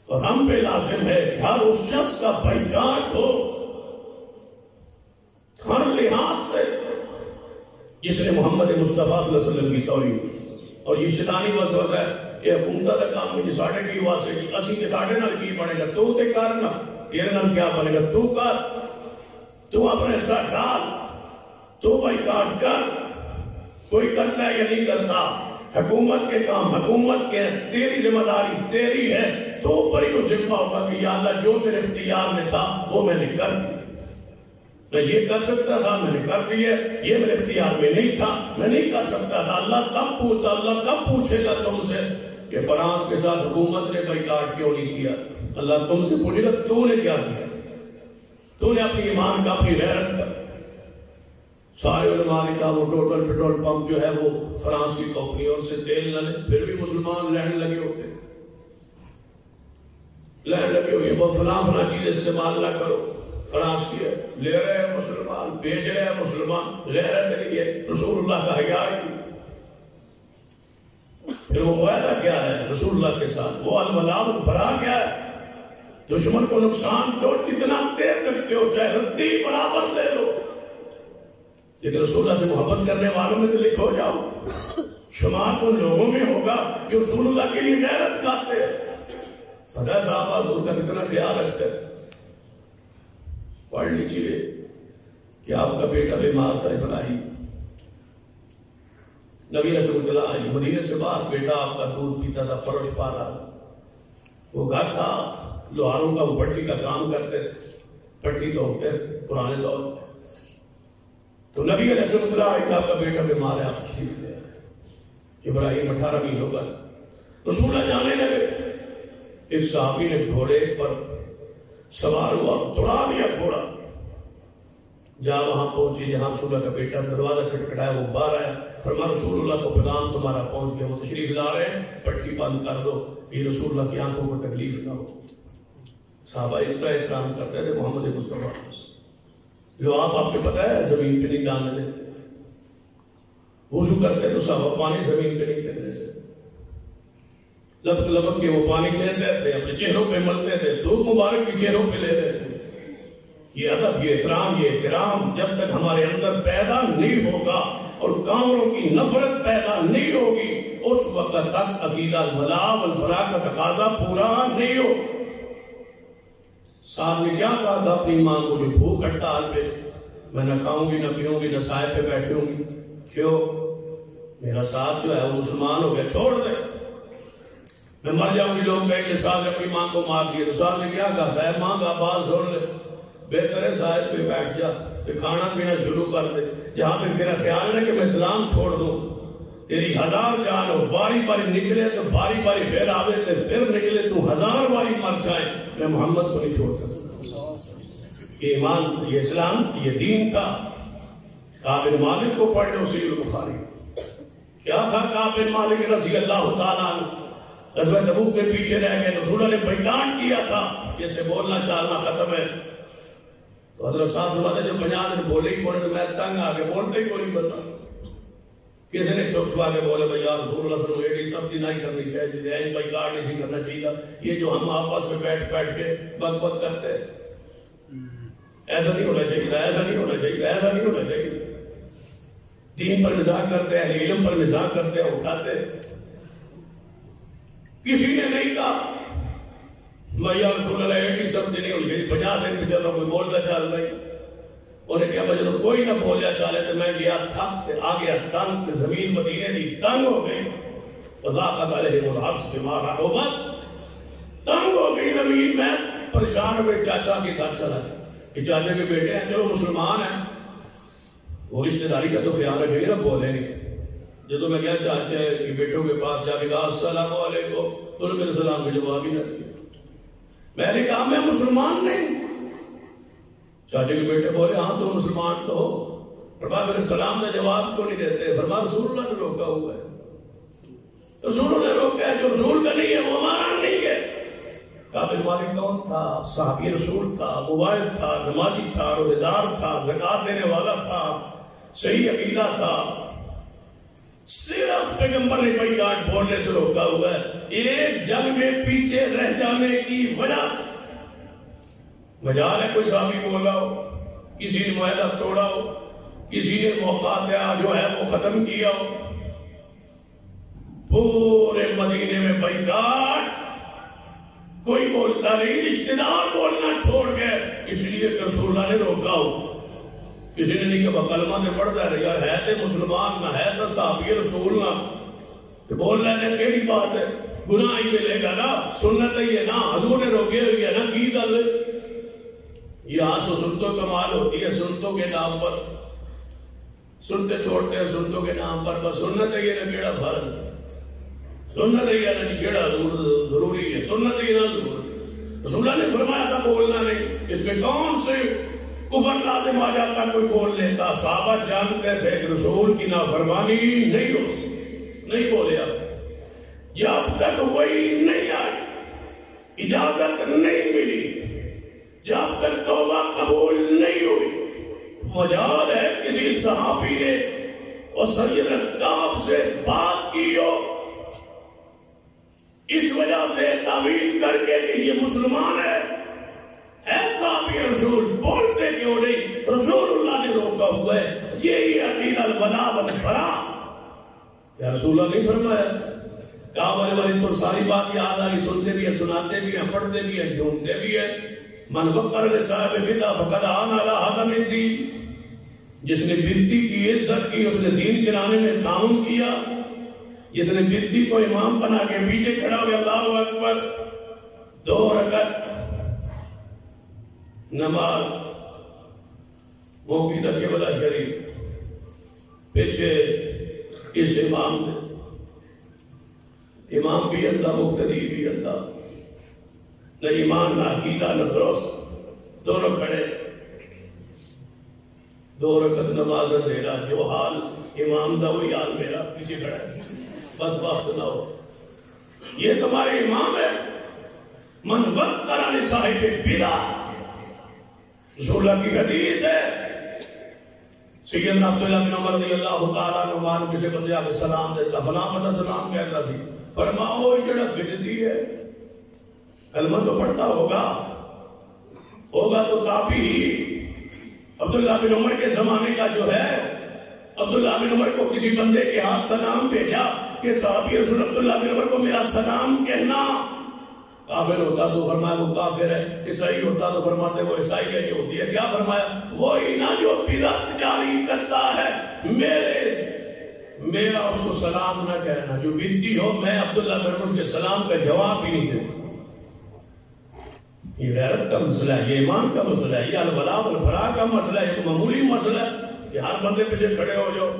اور ہم پہ لازم ہے کہ ہر اس شخص کا بائیکاٹ ہو ہر لحاظ سے جس نے محمد مصطفیٰ صلی اللہ علیہ وسلم کی توہین. اور یہ شیطانی وسوسہ ہے کہ حکومت کا کام میں ساڑھے کی واسطے کی اسی کے ساڑھے نال کی بنے گا، تو تے کرنا، تیرے نال کیا بنے گا، تو کر، تو اپنے ساتھ ڈال، تو بائیکاٹ کر. کوئی کرتا ہے یا نہیں کرتا؟ حکومت کے کام حکومت کے ہیں، تیری ذمہ داری تیری ہے، تو اوپر ہی وہ ذمہ ہوگا کہ یا اللہ جو میرے اختیار میں تھا وہ میں نے کر دیا، میں یہ کر سکتا تھا میں نے کر دیا، یہ میرے اختیار میں نہیں تھا میں نہیں کر سکتا تھا۔ اللہ کب پوچھے گا تم سے کہ فرانس کے ساتھ حکومت نے بائیکاٹ کیوں نہیں کیا؟ اللہ تم سے پوچھے گا تو نے کیا کیا، تو نے اپنی ایمان کا اپنی غیرت کا۔ سارے علماء نے کہا وہ ٹوٹل پیٹرول پمپ جو ہے وہ فرانس کی کمپنی اور سے تیل نہ لے، پھر بھی مسلمان لہنے لگے ہوتے ہوئے وہ فلاں چیز استعمال نہ کرو، فرانس کی ہے، لے رہے ہیں مسلمان، بیچ رہے ہیں مسلمان، غیرت نہیں ہے، رسول اللہ کا حیا ہی نہیں۔ پھر وہ معاہدہ کیا ہے رسول اللہ کے ساتھ؟ وہ الولاء والبراء کیا ہے؟ دشمن کو نقصان تو کتنا دے سکتے ہو، چاہے رتی برابر دے لو، لیکن رسول اللہ سے محبت کرنے والوں میں تو لکھو جاؤ، شمار ان لوگوں میں ہوگا جو رسول اللہ کے لیے غیرت کھاتے ہیں۔ پتہ ہے صحابہ حضور کا کتنا خیال رکھتے ہیں۔ پڑھ لیجیے کہ آپ کا بیٹا بیمار تھا ابراہیم، نبی رسول اللہ آئی مدینے سے باہر، بیٹا آپ کا دودھ پیتا تھا، پرورش پا رہا تھا، وہ گھر تھا لوہاروں کا، وہ پٹی کا کام کرتے تھے، پٹی توڑتے تھے پرانے دور میں۔ تو نبی علیہ السلام کہ آپ کا بیٹا بیمار ہے، آپ تشریف لے آئے۔ ابراہیم 18 مہینوں کا تھا، رسول اللہ جانے لگے، ایک صحابی نے گھوڑے پر سوار ہوا، دوڑا دیا گھوڑا، جہاں وہاں پہنچی جہاں رسول اللہ کا بیٹا، دروازہ کھٹکھٹایا، وہ باہر آیا، فرمایا رسول اللہ کو پیغام تمہارا پہنچ گیا، وہ تشریف لا رہے ہیں، پٹی بند کر دو کہ رسول اللہ کی آنکھوں کو تکلیف نہ ہو۔ صحابہ اتنا احترام کرتے تھے محمد مصطفیٰ لو آپ کے پتہ ہے زمین پہ نہیں ڈالنے دیتے، وضو کرتے تو صحابہ پانی زمین پہ نہیں کرنے دیتے، لبک لبک کے وہ پانی لیتے تھے، اپنے چہروں پہ ملتے تھے، دھوپ مبارک بھی چہروں پہ لے لیتے تھے۔ یہ ادب، یہ احترام، یہ اکرام جب تک ہمارے اندر پیدا نہیں ہوگا اور کافروں کی نفرت پیدا نہیں ہوگی، اس وقت تک عقیدہ الولاء والبراء کا تقاضا پورا نہیں ہو۔ صاحب نے کیا کہا تھا اپنی ماں کو جو بھوک ہڑتال پہ تھی، میں نہ کھاؤں گی نہ پیوں گی نہ سائے پہ بیٹھوں گی، کیوں؟ میرا ساتھ جو ہے وہ مسلمان ہو گیا، چھوڑ دے، میں مر جاؤں گی، لوگ کہیں گے صاحب نے اپنی ماں کو مار دیا۔ تو صاحب نے کیا کہا ہے ماں کا آواز سن لے، بہتر ہے سائے پہ بیٹھ جا، پھر کھانا پینا شروع کر دے، جہاں تک تیرا خیال ہے کہ میں اسلام چھوڑ دوں، تیری 1000 جان ہو، باری باری نکلے تو باری باری پھر آوے تو پھر نکلے تو 1000 باری مر جائے، میں محمد کو نہیں چھوڑ سکتا۔ یہ ایمان، یہ اسلام، یہ دین تھا۔ کعب بن مالک کو پڑھ لو صحیح البخاری، کیا تھا کعب بن مالک رضی اللہ تعالیٰ عنہ، غزوہ تبوک میں پیچھے رہ گئے، رسول اللہ نے بیعت کیا تھا کہ اسے بولنا چالنا ختم ہے، تو حضرت صاحب فرماتے جو 50 دن بولے ہی کون، تو میں تنگ آ کے بولتے ہی کوئی نہیں بتا، کسی نے چھوٹ چھوا کے بولے بھائی یار رسول اللہ صلی اللہ علیہ وسلم ایڈی سختی نہیں کرنی چاہیے، ایج بھائی کارڈ نہیں کرنا چاہیے، یہ جو ہم آپس میں بیٹھ کے بک بک کرتے ایسا نہیں ہونا چاہیے، ایسا نہیں ہونا چاہیے، ایسا نہیں ہونا چاہیے، دین پر مذاق کرتے ہیں، علم پر مذاق کرتے ہیں، اٹھاتے ہیں۔ کسی نے نہیں کہا میں یا رسول اللہ ایڈی سختی نہیں ہوئی، 50 دن میں چلو کوئی بولنا چال نہیں، انہیں کیا بجے تو کوئی نہ بولیا چالے تو میں گیا تھک آ گیا تنگ، زمین مدینے دی تنگ ہو گئی، وضاقت علیہم الارض بما رحبت، تنگ ہو گئی زمین، میں پریشان ہو گئے، چاچا کے گھر چلا گیا کہ چاچا کے بیٹے ہیں، چلو مسلمان ہیں، وہ رشتہ داری کا تو خیال رکھیں گے نا، بولیں گے۔ جب میں گیا چاچا کے بیٹوں کے پاس جا کے کہا السلام علیکم، تو نے میرے سلام کا جواب ہی نہ دیا، میں نے کہا میں مسلمان نہیں۔ چاچے کے بیٹے بولے ہاں تو مسلمان تو ہو، فرمایا پھر سلام کا جواب کیوں نہیں دیتے؟ فرمایا رسول اللہ نے روکا ہوا ہے، رسول اللہ نے روکا ہے، جو رسول کا نہیں ہے وہ ہمارا نہیں ہے۔ کعب بن مالک کون تھا؟ صحابی رسول تھا، مباحث تھا، نمازی تھا، روزہ دار تھا، زکات دینے والا تھا، صحیح عقیدہ تھا، صرف پیغمبر نے بیعت بولنے سے روکا ہوا ہے ایک جنگ میں پیچھے رہ جانے کی وجہ سے۔ مجال ہے کوئی صحابی بولا ہو، کسی نے معاہدہ توڑا ہو، کسی نے موقع دیا جو ہے وہ ختم کیا ہو، پورے مدینے میں بیعت کوئی بولتا نہیں، رشتہ دار بولنا چھوڑ گئے اس لیے کہ رسول اللہ نے روکا ہو۔ کسی نے نہیں کہ کلمہ میں پڑھتا ہے یار ہے تو مسلمان نہ ہے تو صحابی رسول نہ، تو بول رہے ہیں کیڑی بات ہے، گناہ ہی ملے گا نا، سنت ہی ہے نا، حضور نے روکے ہوئی ہے نا، کی گل ہے؟ یہاں تو سنتوں کمال ہوتی ہے، سنتوں کے نام پر سنتے چھوڑتے ہیں، سنتوں کے نام پر بس سنت ہی ہے نا، کیڑا فرض، سنت ہی ہے نا، کیڑا ضروری ہے، سنت ہی نا ضروری ہے۔ رسول اللہ نے فرمایا تھا بولنا نہیں، اس میں کون سے کفر لازم آ جاتا کوئی بول لیتا؟ صحابہ جانتے تھے کہ رسول کی نافرمانی نہیں ہو سکتی، نہیں بولے اب جب تک وہی نہیں آئی، اجازت نہیں ملی، جب تک توبہ قبول نہیں ہوئی۔ مجال ہے کسی صحابی نے اور سیدنا کعب سے بات کی ہو، اس وجہ سے تعویل کر کے کہ یہ مسلمان ہے، صحابی رسول بولتے کیوں نہیں؟ رسول اللہ نے روکا ہوا ہے، یہی عقیدہ الولاء والبراء۔ کیا رسول اللہ نہیں فرمایا؟ کعب والے تو ساری بات یاد آئی، سنتے بھی ہیں، سناتے بھی ہیں، پڑھتے بھی ہیں، ڈھونڈتے بھی ہیں۔ من وقر لصاحب بدعہ فقد آن علی ہدم الدین، جس نے بدعی کی عزت کی اس نے دین گرانے میں تعاون کیا، جس نے بدعی کو امام بنا کے پیچھے کھڑا ہوئے اللہ اکبر 2 رکعت نماز موقع تک کے بلا شریف پیچھے اس امام نے، امام بھی اللہ مقتدی بھی اللہ، نہ ایمان نہ عقیدہ نہ درست، دونوں کھڑے 2 رکعت نماز میرا، جو حال امام دا وہی حال میرا، پیچھے کھڑا ہے، بدبخت نہ ہو۔ یہ تمہارے امام ہے، من وقر لصاحب بدعہ، رسول اللہ کی حدیث ہے۔ سیدنا عبداللہ بن عمر رضی اللہ تعالیٰ عنہ کسی بندے آگے سلام دیتا، فلاں بندہ سلام کہتا تھی، فرماؤ یہ جڑا بدعتی ہے کلمہ تو پڑھتا ہوگا تو کافی ہی۔ عبداللہ بن عمر کے زمانے کا جو ہے، عبداللہ بن عمر کو کسی بندے کے ہاتھ سلام بھیجا کہ صحابی رسول عبداللہ بن عمر کو میرا سلام کہنا۔ کافر ہوتا تو فرمایا وہ کافر ہے، عیسائی ہوتا تو فرماتے وہ عیسائی ہے، یہ ہوتی ہے۔ کیا فرمایا؟ وہی نا جو بدعت جاری کرتا ہے، میرا اس کو سلام نہ کہنا، جو بدعی ہو میں عبداللہ بن عمر کے سلام کا جواب بھی نہیں دیتا۔ یہ غیرت کا مسئلہ ہے، یہ ایمان کا مسئلہ ہے، یہ الولاء والبراء کا مسئلہ ہے، یہ معمولی مسئلہ ہے کہ ہر بندے پیچھے کھڑے ہو جاؤ۔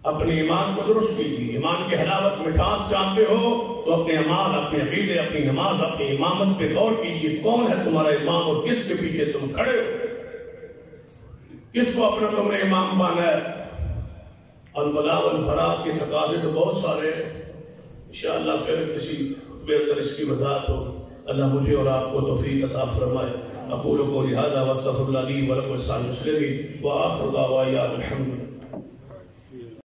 اپنے ایمان کو درست کیجیے، ایمان کی حلاوت مٹھاس چاہتے ہو تو اپنے اعمال، اپنے عقیدے، اپنی نماز، اپنی امامت پہ غور کیجیے، کون ہے تمہارا امام اور کس کے پیچھے تم کھڑے ہو، کس کو اپنا تم نے امام مانا ہے۔ الولاء والبراء کے تقاضے تو بہت سارے ہیں، انشاءاللہ پھر کسی خطبے اندر اس کی وضاحت ہوگی۔ اللہ مجھے اور آپ کو توفیق عطا فرمائے۔ اقول قولی ھذا واستغفر اللہ لی ولکم ولسائر المسلمین وآخر دعوانا الحمد للہ۔